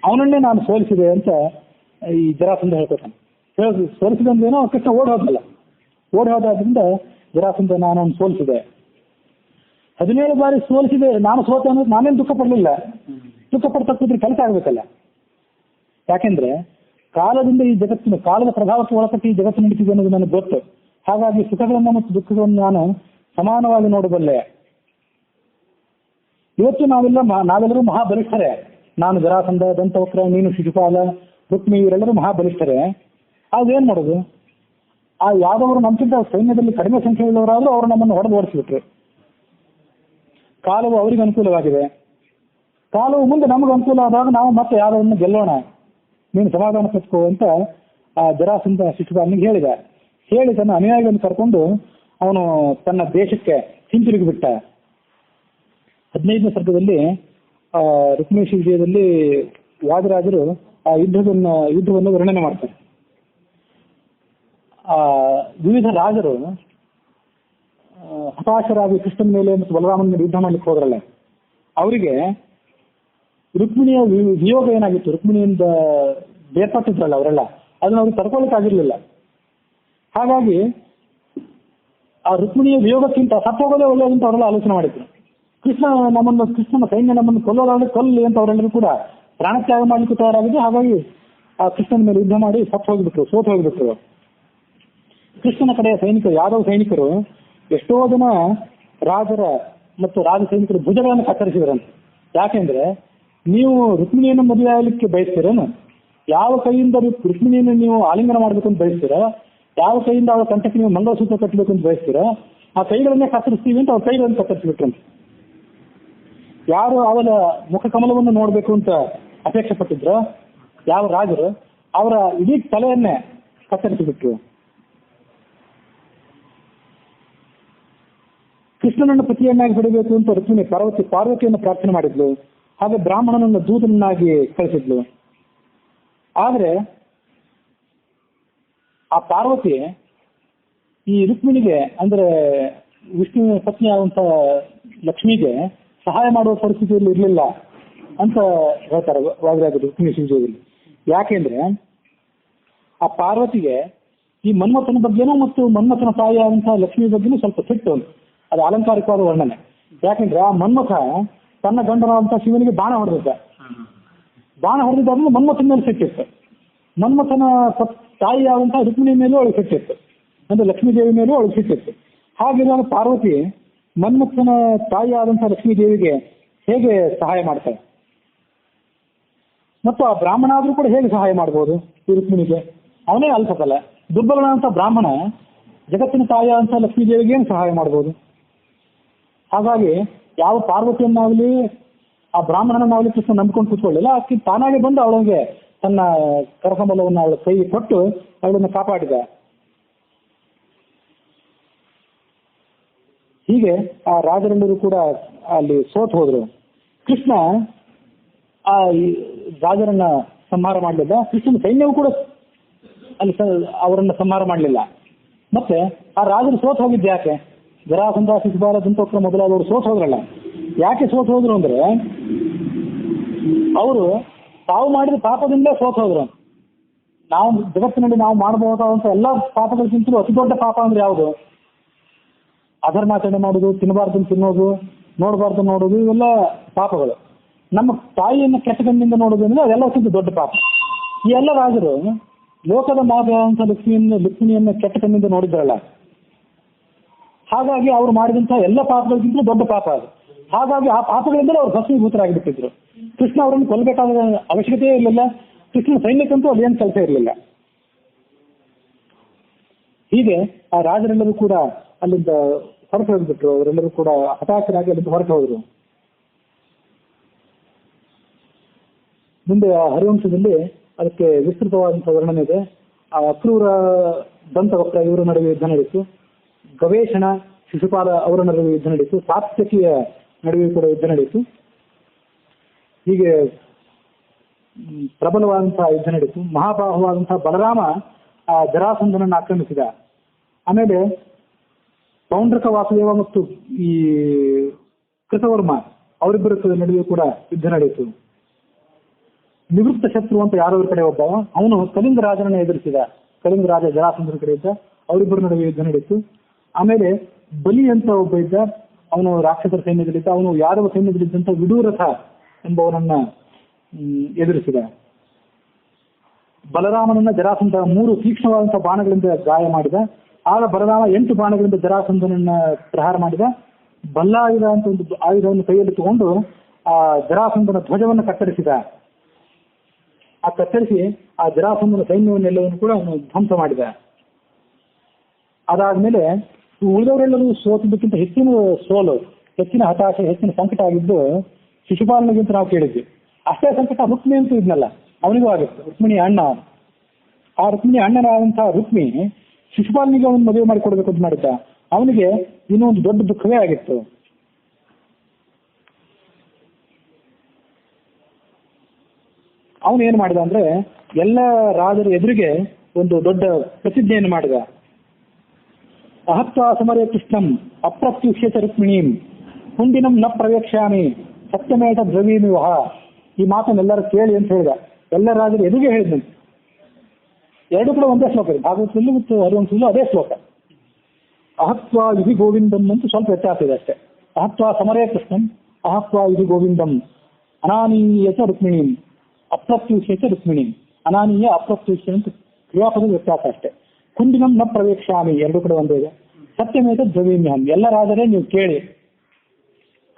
ಅವನನ್ನೇ ನಾನು ಸೋಲಿಸಿದೆ ಅಂತ ಈ ಜರಾಸಂಧ ಹೇಳ್ಕೊತಾನೆ. ಸೋಲಿಸಿದಂದೇನೋ ಕೃಷ್ಣ ಓಡಿ ಹೋದಾದ್ರಿಂದ ಜರಾಸಂಧ ನಾನು ಅವನು ಸೋಲಿಸಿದೆ. 17 ಬಾರಿ ಸೋಲಿಸಿದೆ, ನಾನು ಸೋತೆ ಅನ್ನೋದು ನಾನೇನು ದುಃಖ ಪಡಲಿಲ್ಲ. ದುಃಖ ಪಡ್ತಕ್ಕಿದ್ರೆ ಕೆಲಸ ಆಗ್ಬೇಕಲ್ಲ. ಯಾಕೆಂದ್ರೆ ಕಾಲದಿಂದ ಈ ಜಗತ್ತಿನ ಕಾಲದ ಪ್ರಭಾವಕ್ಕೆ ಒಳಪಟ್ಟು ಈ ಜಗತ್ತು ನಡೀತಿದೆ ಅನ್ನೋದು ನನಗೆ ಗೊತ್ತು. ಹಾಗಾಗಿ ಸುಖಗಳನ್ನ ಮತ್ತು ದುಃಖಗಳನ್ನು ನಾನು ಸಮಾನವಾಗಿ ನೋಡಬಲ್ಲೆ. ಇವತ್ತು ನಾವೆಲ್ಲರೂ ಮಹಾಬಲಿಷ್ಠರೇ. ನಾನು ಜರಾಸಂಧ, ದಂತವಕ್ರ, ನೀನು ಶಿಶುಪಾಲ, ರುಕ್ಮಿ, ಇವರೆಲ್ಲರೂ ಮಹಾಬಲಿಷ್ಠರೇ. ಅದೇನ್ ಮಾಡೋದು? ಆ ಯಾದವರು ನಮ್ಗಿಂತ ಸೈನ್ಯದಲ್ಲಿ ಕಡಿಮೆ ಸಂಖ್ಯೆಯುಳ್ಳವರಾದ್ರೂ ಅವರು ನಮ್ಮನ್ನು ಹೊಡೆದು ಓಡಿಸಿಬಿಟ್ರು. ಕಾಲವು ಅವರಿಗೆ ಅನುಕೂಲವಾಗಿದೆ. ಕಾಲವು ಮುಂದೆ ನಮಗೆ ಅನುಕೂಲ ಆದಾಗ ನಾವು ಮತ್ತೆ ಯಾದವನ್ನು ಗೆಲ್ಲೋಣ, ನೀನು ಸಮಾಧಾನ ಪಟ್ಕೋ ಅಂತ ಆ ಜರಾಸಂಧ ಶಿಶುಪಾಲನಿಗೆ ಹೇಳಿ ತನ್ನ ಅನುಯಾಯಿಗಳನ್ನು ಕರ್ಕೊಂಡು ಅವನು ತನ್ನ ದೇಶಕ್ಕೆ ಹಿಂತಿರುಗಿ ಬಿಟ್ಟ. 15ನೇ ಸರ್ಗದಲ್ಲಿ ರುಕ್ಮಿಣೀಶಿ ವಿಜಯದಲ್ಲಿ ವಾದಿರಾಜರು ಆ ಯುದ್ಧವನ್ನು ವರ್ಣನೆ ಮಾಡ್ತಾರೆ. ವಿವಿಧ ರಾಜರು ಹತಾಶರಾಗಿ ಕೃಷ್ಣನ ಮೇಲೆ ಮತ್ತು ಬಲರಾಮನ ಮೇಲೆ ಯುದ್ಧ ಮಾಡ್ಲಿಕ್ಕೆ ಹೋದ್ರಲ್ಲ, ಅವರಿಗೆ ರುಕ್ಮಿಣಿಯ ವಿಯೋಗ ಏನಾಗಿತ್ತು, ರುಕ್ಮಿಣಿಯಿಂದ ಬೇರ್ಪಟ್ಟಿದ್ರಲ್ಲ ಅವರೆಲ್ಲ, ಅದನ್ನ ಅವ್ರಿಗೆ ತಡ್ಕೊಳ್ಳಿಕ್ಕಾಗಿರ್ಲಿಲ್ಲ. ಹಾಗಾಗಿ ಆ ರುಕ್ಮಿಣಿಯ ವಿಯೋಗಕ್ಕಿಂತ ಸತ್ತೋಗೋದೇ ಒಳ್ಳೆಯದಂತ ಅವರೆಲ್ಲ ಆಲೋಚನೆ ಮಾಡಿದ್ರು. ಕೃಷ್ಣನ ಸೈನ್ಯ ನಮ್ಮನ್ನು ಕೊಲ್ಲಿ ಅಂತ ಅವರೆಲ್ಲರೂ ಕೂಡ ಪ್ರಾಣತ್ಯಾಗ ಮಾಡ್ಲಿಕ್ಕೆ ತಯಾರಾಗಿದೆ. ಹಾಗಾಗಿ ಆ ಕೃಷ್ಣನ ಮೇಲೆ ಯುದ್ಧ ಮಾಡಿ ಸೋತು ಹೋಗಿಬಿಟ್ರು. ಕೃಷ್ಣನ ಕಡೆಯ ಸೈನಿಕರು, ಯಾದವ ಸೈನಿಕರು ಎಷ್ಟೋ ಜನ ರಾಜರ ಮತ್ತು ರಾಜ ಸೈನಿಕರ ಭುಜಗಳನ್ನು ಕತ್ತರಿಸಿದ್ರಂತೆ. ಯಾಕೆಂದ್ರೆ ನೀವು ರುಕ್ಮಿಣಿಯನ್ನು ಮದುವೆ ಆಗಲಿಕ್ಕೆ ಬಯಸ್ತೀರೇನು, ಯಾವ ಕೈಯಿಂದ ರುಕ್ಮಿಣಿಯನ್ನು ನೀವು ಆಲಿಂಗನ ಮಾಡಬೇಕು ಅಂತ ಬಯಸ್ತೀರಾ, ಯಾವ ಕೈಯಿಂದ ಅವಳ ಕಂಠಕ್ಕೆ ನೀವು ಮಂಗಲಸೂತ್ರ ಕಟ್ಟಬೇಕು ಅಂತ ಬಯಸ್ತೀರಾ, ಆ ಕೈಗಳನ್ನೇ ಕತ್ತರಿಸ್ತೀವಿ ಅಂತ ಅವ್ರ ಕೈಗಳನ್ನು ಕತ್ತರಿಸಿಬಿಟ್ರಂತೆ. ಯಾರು ಅವಳ ಮುಖ ಕಮಲವನ್ನು ನೋಡಬೇಕು ಅಂತ ಅಪೇಕ್ಷೆ ಪಟ್ಟಿದ್ರು ಯಾವ ರಾಜರು, ಅವರ ಇಡೀ ತಲೆಯನ್ನೇ ಕತ್ತರಿಸಿಬಿಟ್ರು. ಕೃಷ್ಣನನ್ನು ಪತಿಯನ್ನಾಗಿ ಪಡೆಯಬೇಕು ಅಂತ ರುಕ್ಮಿಣಿ ಪಾರ್ವತಿಯನ್ನು ಪ್ರಾರ್ಥನೆ ಮಾಡಿದ್ಲು. ಹಾಗೆ ಬ್ರಾಹ್ಮಣನನ್ನು ದೂತನನ್ನಾಗಿ ಕಳಿಸಿದ್ಲು. ಆದ್ರೆ ಆ ಪಾರ್ವತಿ ಈ ರುಕ್ಮಿಣಿಗೆ ಅಂದ್ರೆ ವಿಷ್ಣುವಿನ ಪತ್ನಿಯಾದಂತ ಲಕ್ಷ್ಮಿಗೆ ಸಹಾಯ ಮಾಡುವ ಪರಿಸ್ಥಿತಿಯಲ್ಲಿ ಇರಲಿಲ್ಲ. ಅಂತ ಹೇಳ್ತಾರೆ ವಾದಿರಾಜರು ರುಕ್ಮಿಣಿ ಶಿವಜೋಗದಲ್ಲಿ. ಯಾಕೆಂದ್ರೆ ಆ ಪಾರ್ವತಿಗೆ ಈ ಮನ್ಮಥನ ಬಗ್ಗೆನೂ ಮತ್ತು ಮನ್ಮಥನ ತಾಯಿ ಆದಂತಹ ಲಕ್ಷ್ಮಿ ಬಗ್ಗೆನೂ ಸ್ವಲ್ಪ ಸಿಟ್ಟು, ಅದು ಅಲಂಕಾರಿಕವಾದ ವರ್ಣನೆ. ಯಾಕೆಂದ್ರೆ ಆ ಮನ್ಮಥ ತನ್ನ ಗಂಡನಾದಂತಹ ಶಿವನಿಗೆ ಬಾಣ ಹೊಡೆದಿದ್ದ. ಬಾಣ ಹೊಡೆದಿದ್ದಾದ್ರೂ ಮನ್ಮಥನ ಮೇಲೆ ಸಿಟ್ಟಿತ್ತು. ಮನ್ಮಥನ ತಾಯಿ ಆದಂತಹ ರುಕ್ಮಿಣಿ ಮೇಲೂ ಅವಳಿಗೆ ಸಿಟ್ಟಿತ್ತು, ಅಂದ್ರೆ ಲಕ್ಷ್ಮೀ ದೇವಿ ಮೇಲೂ ಅವಳಿಗೆ ಸಿಟ್ಟಿತ್ತು. ಹಾಗಿರುವಾಗ ಪಾರ್ವತಿ ಮನ್ಮಥನ ತಾಯಿ ಆದಂತಹ ಲಕ್ಷ್ಮೀ ದೇವಿಗೆ ಹೇಗೆ ಸಹಾಯ ಮಾಡ್ತಾಳೆ? ಮತ್ತು ಆ ಬ್ರಾಹ್ಮಣ ಆದ್ರೂ ಕೂಡ ಹೇಗೆ ಸಹಾಯ ಮಾಡ್ಬೋದು ಈ ರುಕ್ಮಿಣಿಗೆ? ಅವನೇ ಅಲ್ಪಕಲ್ಲ, ದುರ್ಬಲನಾದಂಥ ಬ್ರಾಹ್ಮಣ ಜಗತ್ತಿನ ತಾಯಿಯಾದಂಥ ಲಕ್ಷ್ಮೀ ದೇವಿಗೆ ಏನು ಸಹಾಯ ಮಾಡ್ಬೋದು? ಹಾಗಾಗಿ ಯಾವ ಪಾರ್ವತಿಯನ್ನಾಗಲಿ ಆ ಬ್ರಾಹ್ಮಣನನ್ನಾಗಲಿ ಕೃಷ್ಣ ನಂಬ್ಕೊಂಡು ಕೂತ್ಕೊಳ್ಳಿಲ್ಲ. ಅದಕ್ಕೆ ತಾನಾಗೆ ಬಂದು ಅವಳಿಗೆ ತನ್ನ ಕರಕಮಲವನ್ನು ಅವಳ ಕೈ ಕೊಟ್ಟು ಅವಳನ್ನು ಕಾಪಾಡಿದ. ಹೀಗೆ ಆ ರಾಜರೆಲ್ಲರೂ ಕೂಡ ಅಲ್ಲಿ ಸೋತು ಹೋದ್ರು. ಕೃಷ್ಣ ಆ ರಾಜರನ್ನ ಸಂಹಾರ ಮಾಡಲಿಲ್ಲ. ಕೃಷ್ಣನ ಸೈನ್ಯವು ಕೂಡ ಅಲ್ಲಿ ಅವರನ್ನ ಸಂಹಾರ ಮಾಡಲಿಲ್ಲ. ಮತ್ತೆ ಆ ರಾಜರು ಸೋತು ಹೋಗಿದ್ದು ಯಾಕೆ? ಜರಾಸಂಧ, ಶಿಶುಪಾಲ, ದಂತವಕ್ರ ಮೊದಲಾದವರು ಸೋತು ಹೋದ್ರಲ್ಲ. ಯಾಕೆ ಸೋತು ಹೋದ್ರು ಅಂದ್ರೆ ಅವರು ತಾವು ಮಾಡಿದ ಪಾಪದಿಂದ ಸೋತು ಹೋದ್ರು. ನಾವು ಜಗತ್ತಿನಲ್ಲಿ ನಾವು ಮಾಡಬಹುದಾದಂತ ಎಲ್ಲ ಪಾಪಗಳಿಗಿಂತಲೂ ಅತಿ ದೊಡ್ಡ ಪಾಪ ಅಂದ್ರೆ ಯಾವುದು? ಅಧರ್ಮಾಚರಣೆ ಮಾಡೋದು, ತಿನ್ನಬಾರ್ದು ತಿನ್ನೋದು, ನೋಡಬಾರ್ದು ನೋಡೋದು, ಇವೆಲ್ಲ ಪಾಪಗಳು. ನಮ್ಮ ತಾಯಿಯನ್ನು ಕೆಟ್ಟ ಕಣ್ಣಿಂದ ನೋಡೋದು ಅಂದ್ರೆ ಅದೆಲ್ಲ ದೊಡ್ಡ ಪಾಪ. ಈ ಎಲ್ಲ ರಾಜರು ಲೋಕದ ಮಾತೆಯಾದಂತಹ ಲಕ್ಷ್ಮಿಯನ್ನು ಕೆಟ್ಟ ಕಣ್ಣಿಂದ ನೋಡಿದ್ರಲ್ಲ. ಹಾಗಾಗಿ ಅವರು ಮಾಡಿದಂತಹ ಎಲ್ಲ ಪಾಪಗಳಿಗಿಂತ ದೊಡ್ಡ ಪಾಪ ಅದು. ಹಾಗಾಗಿ ಆ ಪಾಪಗಳಿಂದಲೇ ಅವರು ಭಸ್ಮೀಭೂತರಾಗಿಬಿಟ್ಟಿದ್ರು. ಕೃಷ್ಣ ಅವರನ್ನು ಕೊಲ್ಲಬೇಕಾದ ಅವಶ್ಯಕತೆಯೇ ಇರಲಿಲ್ಲ. ಕೃಷ್ಣನ ಸೈನ್ಯಕ್ಕಂತೂ ಅಲ್ಲಿ ಏನು ಕೆಲಸ ಇರಲಿಲ್ಲ. ಹೀಗೆ ಆ ರಾಜರೆಲ್ಲರೂ ಕೂಡ ಅಲ್ಲಿಂದ ಹೊರಟು ಹೋಗ್ಬಿಟ್ರು. ಅವರೆಲ್ಲರೂ ಕೂಡ ಹತಾಶರಾಗಿ ಅಲ್ಲಿಂದ ಹೊರಟು ಹೋದ್ರು. ಮುಂದೆ ಆ ಹರಿವಂಶದಲ್ಲಿ ಅದಕ್ಕೆ ವಿಸ್ತೃತವಾದಂತಹ ವರ್ಣನೆ ಇದೆ. ಆ ಅಕ್ರೂರ, ದಂತವಕ್ರ ಇವರ ನಡುವೆ ಯುದ್ಧ ನಡೆಯಿತು. ಗವೇಷಣ, ಶಿಶುಪಾಲ ಅವರ ನಡುವೆ ಯುದ್ಧ ನಡೆಯಿತು. ಸಾತ್ಯಕಿಯ ನಡುವೆ ಕೂಡ ಯುದ್ಧ ನಡೆಯಿತು. ಹೀಗೆ ಪ್ರಬಲವಾದಂತಹ ಯುದ್ಧ ನಡೆಯಿತು. ಮಹಾಬಾಹುವಾದಂತಹ ಬಲರಾಮ ಆ ಜರಾಸಂಧನನ್ನು ಆಕ್ರಮಿಸಿದ. ಆಮೇಲೆ ಪೌಂಡ್ರಕ ವಾಸುದೇವ ಮತ್ತು ಈ ಕೃತವರ್ಮ ಅವರಿಬ್ಬರ ನಡುವೆ ಕೂಡ ಯುದ್ಧ ನಡೆಯಿತು. ನಿವೃತ್ತ ಶತ್ರು ಅಂತ ಯಾರೊಬ್ಬರ ಕಡೆ ಒಬ್ಬ, ಅವನು ಕಳಿಂಗ ರಾಜನನ್ನು ಎದುರಿಸಿದ. ಕಳಿಂಗ ರಾಜ ಜರಾಸಂಧನ ಕಡೆ ಇದ್ದ. ಅವರಿಬ್ಬರ ನಡುವೆ ಯುದ್ಧ ನಡೆಯಿತು. ಆಮೇಲೆ ಬಲಿ ಅಂತ ಒಬ್ಬ ಇದ್ದ, ಅವನು ರಾಕ್ಷಸರ ಸೈನ್ಯದಲ್ಲಿದ್ದ. ಅವನು ಯಾದವ ಸೈನ್ಯದಲ್ಲಿದ್ದಂಥ ವಿಡೂರಥ ಎಂಬವನನ್ನ ಎದುರಿಸಿದ. ಬಲರಾಮನನ್ನ ಜರಾಸಂಧ 3 ತೀಕ್ಷ್ಣವಾದಂತಹ ಬಾಣಗಳಿಂದ ಗಾಯ ಮಾಡಿದ. ಆಗ ಬಲರಾಮ 8 ಬಾಣಗಳಿಂದ ಜರಾಸಂಧನನ್ನ ಪ್ರಹಾರ ಮಾಡಿದ. ಬಲ್ಲಾಯುಧ ಅಂತ ಒಂದು ಆಯುಧವನ್ನು ಕೈಯಲ್ಲಿ ತಗೊಂಡು ಆ ಜರಾಸಂಧನ ಧ್ವಜವನ್ನು ಕತ್ತರಿಸಿದ. ಆ ಕತ್ತರಿಸಿ ಆ ಜರಾಸಂಧನ ಸೈನ್ಯವನ್ನೆಲ್ಲವನ್ನು ಕೂಡ ಅವನು ಧ್ವಂಸ ಮಾಡಿದ. ಅದಾದ್ಮೇಲೆ ಉಳಿದವರೆಲ್ಲರೂ ಸೋತಿದ್ದಕ್ಕಿಂತ ಹೆಚ್ಚಿನ ಸೋಲು, ಹೆಚ್ಚಿನ ಹತಾಶೆ, ಹೆಚ್ಚಿನ ಸಂಕಟ ಆಗಿದ್ದು ಶಿಶುಪಾಲನಿಗಿಂತ ನಾವು ಕೇಳಿದ್ವಿ. ಅಷ್ಟೇ ಸಂಕಟ ರುಕ್ಮಿ ಅಂತೂ ಇದ್ನಲ್ಲ, ಅವನಿಗೂ ಆಗಿತ್ತು. ರುಕ್ಮಿಣಿ ಅಣ್ಣ. ಆ ರುಕ್ಮಿಣಿ ಅಣ್ಣನಾದಂತಹ ರುಕ್ಮಿ ಶಿಶುಪಾಲನಿಗೆ ಅವನು ಮದುವೆ ಮಾಡಿಕೊಡ್ಬೇಕು ಅಂತ ಮಾಡಿದ್ದ. ಅವನಿಗೆ ಇನ್ನೊಂದು ದೊಡ್ಡ ದುಃಖವೇ ಆಗಿತ್ತು. ಅವನು ಏನ್ ಮಾಡಿದ ಅಂದ್ರೆ ಎಲ್ಲ ರಾಜರ ಎದುರಿಗೆ ಒಂದು ದೊಡ್ಡ ಪ್ರತಿಜ್ಞೆಯನ್ನು ಮಾಡಿದ. ಅಹತ್ವಾ ಸಮರೇ ಕೃಷ್ಣಂ ಅಪ್ರತ್ಯುಷ್ಯತ ರುಕ್ಮಿಣೀಂ ಹುಂಡಿನಂ ನ ಪ್ರವೇಕ್ಷ್ಯಾಮಿ ಸತ್ಯಮೇತ ದ್ರವೀಮಿ ವಹ. ಈ ಮಾತನ್ನೆಲ್ಲರೂ ಕೇಳಿ ಅಂತ ಹೇಳಿದ. ಎಲ್ಲ ರಾಜರು ಎದುರಿಗೆ ಹೇಳಿದಂತೆ. ಎರಡು ಕೂಡ ಒಂದೇ ಶ್ಲೋಕ ಇದೆ, ಭಾಗವತದಲ್ಲೂ ಮತ್ತು ಹರಿವಂಶದಲ್ಲೂ ಅದೇ ಶ್ಲೋಕ. ಅಹತ್ವಾ ವಿಧಿ ಗೋವಿಂದಂ ಅಂತ ಸ್ವಲ್ಪ ವ್ಯತ್ಯಾಸ ಇದೆ ಅಷ್ಟೇ. ಅಹತ್ವಾ ಸಮರೇ ಕೃಷ್ಣಂ ಅಹತ್ವಾ ವಿಧಿ ಗೋವಿಂದಂ ಅನಾನೀಯಚ ರುಕ್ಮಿಣೀಂ ಅಪ್ರತ್ಯುಷ್ಯಚ ರುಕ್ಮಿಣೀಂ. ಅನಾನೀಯ ಅಪ್ರತ್ಯುಷ್ಯ ಅಂತ ಕ್ರಿಯಾಪದ ವ್ಯತ್ಯಾಸ ಅಷ್ಟೇ. ಕುಂಡಿನಂ ನ ಪ್ರವೇಕ್ಷ್ಯಾಮಿ ಎರಡು ಕೂಡ ಒಂದೇ ಇದೆ. ಸತ್ಯಮೇತ ದ್ರವೀಮ್ಯಹಂ, ಎಲ್ಲ ರಾಜರೇ ನೀವು ಕೇಳಿ,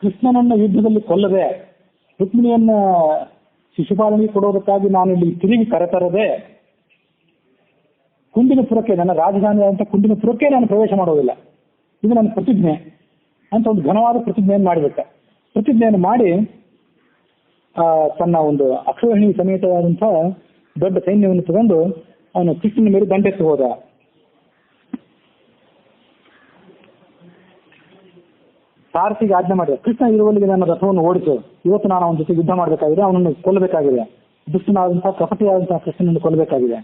ಕೃಷ್ಣನನ್ನ ಯುದ್ಧದಲ್ಲಿ ಕೊಲ್ಲದೆ ರುಕ್ಮಿಣಿಯನ್ನ ಶಿಶುಪಾಲನಿಗೆ ಕೊಡೋದಕ್ಕಾಗಿ ನಾನು ಇಲ್ಲಿ ತಿರುಗಿ ಕರೆತರದೆ ಕುಂಡಿನಪುರಕ್ಕೆ, ನನ್ನ ರಾಜಧಾನಿ ಅಂತ ಕುಂಡಿನಪುರಕ್ಕೆ ನಾನು ಪ್ರವೇಶ ಮಾಡೋದಿಲ್ಲ, ಇದು ನನ್ನ ಪ್ರತಿಜ್ಞೆ ಅಂತ ಒಂದು ಘನವಾದ ಪ್ರತಿಜ್ಞೆಯನ್ನು ಮಾಡಿಬಿಟ್ಟ. ಪ್ರತಿಜ್ಞೆಯನ್ನು ಮಾಡಿ ತನ್ನ ಒಂದು ಅಕ್ಷೋಹಿಣಿ ಸಮೇತವಾದಂತಹ ದೊಡ್ಡ ಸೈನ್ಯವನ್ನು ತಗೊಂಡು ಅವನು ಕೃಷ್ಣನ ಮೇಲೆ ದಂಡೆತ್ತು ಹೋದ. ಸಾರಥಿಗೆ ಆಜ್ಞೆ ಮಾಡಿದ, ಕೃಷ್ಣ ಇರುವಲ್ಲಿಗೆ ನನ್ನ ರಥವನ್ನು ಓಡಿಸು, ಇವತ್ತು ನಾನು ಅವನ ಜೊತೆ ಯುದ್ಧ ಮಾಡಬೇಕಾಗಿದೆ, ಅವನನ್ನು ಕೊಲ್ಲಬೇಕಾಗಿದೆ, ದುಷ್ಟನಾದಂತಹ ಕಪಟಿಯಾದಂತಹ ಕೃಷ್ಣನನ್ನು ಕೊಲ್ಲಬೇಕಾಗಿದೆ.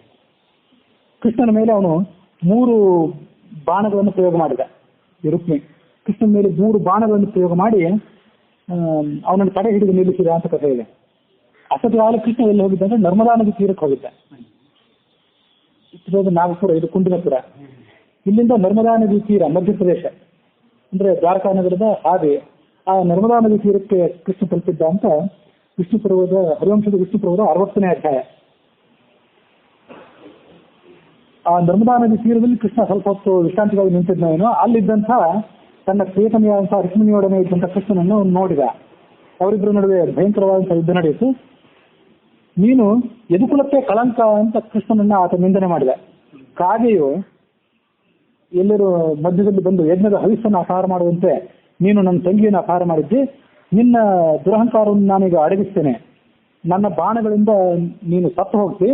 ಕೃಷ್ಣನ ಮೇಲೆ ಅವನು 3 ಬಾಣಗಳನ್ನು ಪ್ರಯೋಗ ಮಾಡಿದ. ಈ ರುಕ್ಮಿ ಕೃಷ್ಣನ ಮೇಲೆ 3 ಬಾಣಗಳನ್ನು ಪ್ರಯೋಗ ಮಾಡಿ ಅವನನ್ನು ತಡೆ ಹಿಡಿದು ನಿಲ್ಲಿಸಿದ ಅಂತ ಕಥೆ ಇದೆ. ಅಷ್ಟೊತ್ತಿಗಾಗಲೇ ಕೃಷ್ಣ ಎಲ್ಲಿ ಹೋಗಿದ್ದ ಅಂದ್ರೆ ನರ್ಮದಾ ನದಿ ತೀರಕ್ಕೆ ಹೋಗಿದ್ದ. ನಾಗಪುರ, ಇದು ಕುಂಡಿನಪುರ. ಇಲ್ಲಿಂದ ನರ್ಮದಾ ನದಿ ತೀರ ಮಧ್ಯಪ್ರದೇಶ ಅಂದ್ರೆ ದ್ವಾರಕಾ ನಗರದ ಹಾದಿ, ಆ ನರ್ಮದಾ ನದಿ ತೀರಕ್ಕೆ ಕೃಷ್ಣ ತಲುಪಿದ್ದ ಅಂತ ವಿಷ್ಣು ಪರ್ವದ ಹರಿವಂಶದ ವಿಷ್ಣು ಪರ್ವದ 60ನೇ ಅಧ್ಯಾಯ. ಆ ನರ್ಮದಾ ನದಿ ತೀರದಲ್ಲಿ ಕೃಷ್ಣ ಸ್ವಲ್ಪ ಹೊತ್ತು ವಿಶ್ರಾಂತಿಗಾಗಿ ನಿಂತಿದ್ನೇನೋ, ಅಲ್ಲಿದ್ದಂಥ ತನ್ನ ಪ್ರಿಯತಮೆಯಾದಂತಹ ರುಕ್ಮಿಣಿಯೊಡನೆ ಇದ್ದಂಥ ಕೃಷ್ಣನನ್ನು ನೋಡಿದ. ಅವರಿಬ್ಬರ ನಡುವೆ ಭಯಂಕರವಾದಂತಹ ಯುದ್ಧ ನಡೆಯಿತು. ನೀನು ಯದುಕುಲಕ್ಕೆ ಕಳಂಕ ಅಂತ ಕೃಷ್ಣನನ್ನ ಆತ ನಿಂದನೆ ಮಾಡಿದ. ಕಾಗೆಯು ಎಲ್ಲರೂ ಮಧ್ಯದಲ್ಲಿ ಬಂದು ಯಜ್ಞದ ಹವಿಸ್ಸನ್ನು ಅಪಹಾರ ಮಾಡುವಂತೆ ನೀನು ನನ್ನ ತಂಗಿಯನ್ನು ಅಪಹಾರ ಮಾಡಿದ್ದಿ, ನಿನ್ನ ದುರಹಂಕಾರವನ್ನು ನಾನೀಗ ಅಡಗಿಸ್ತೇನೆ, ನನ್ನ ಬಾಣಗಳಿಂದ ನೀನು ಸತ್ತು ಹೋಗ್ತಿ,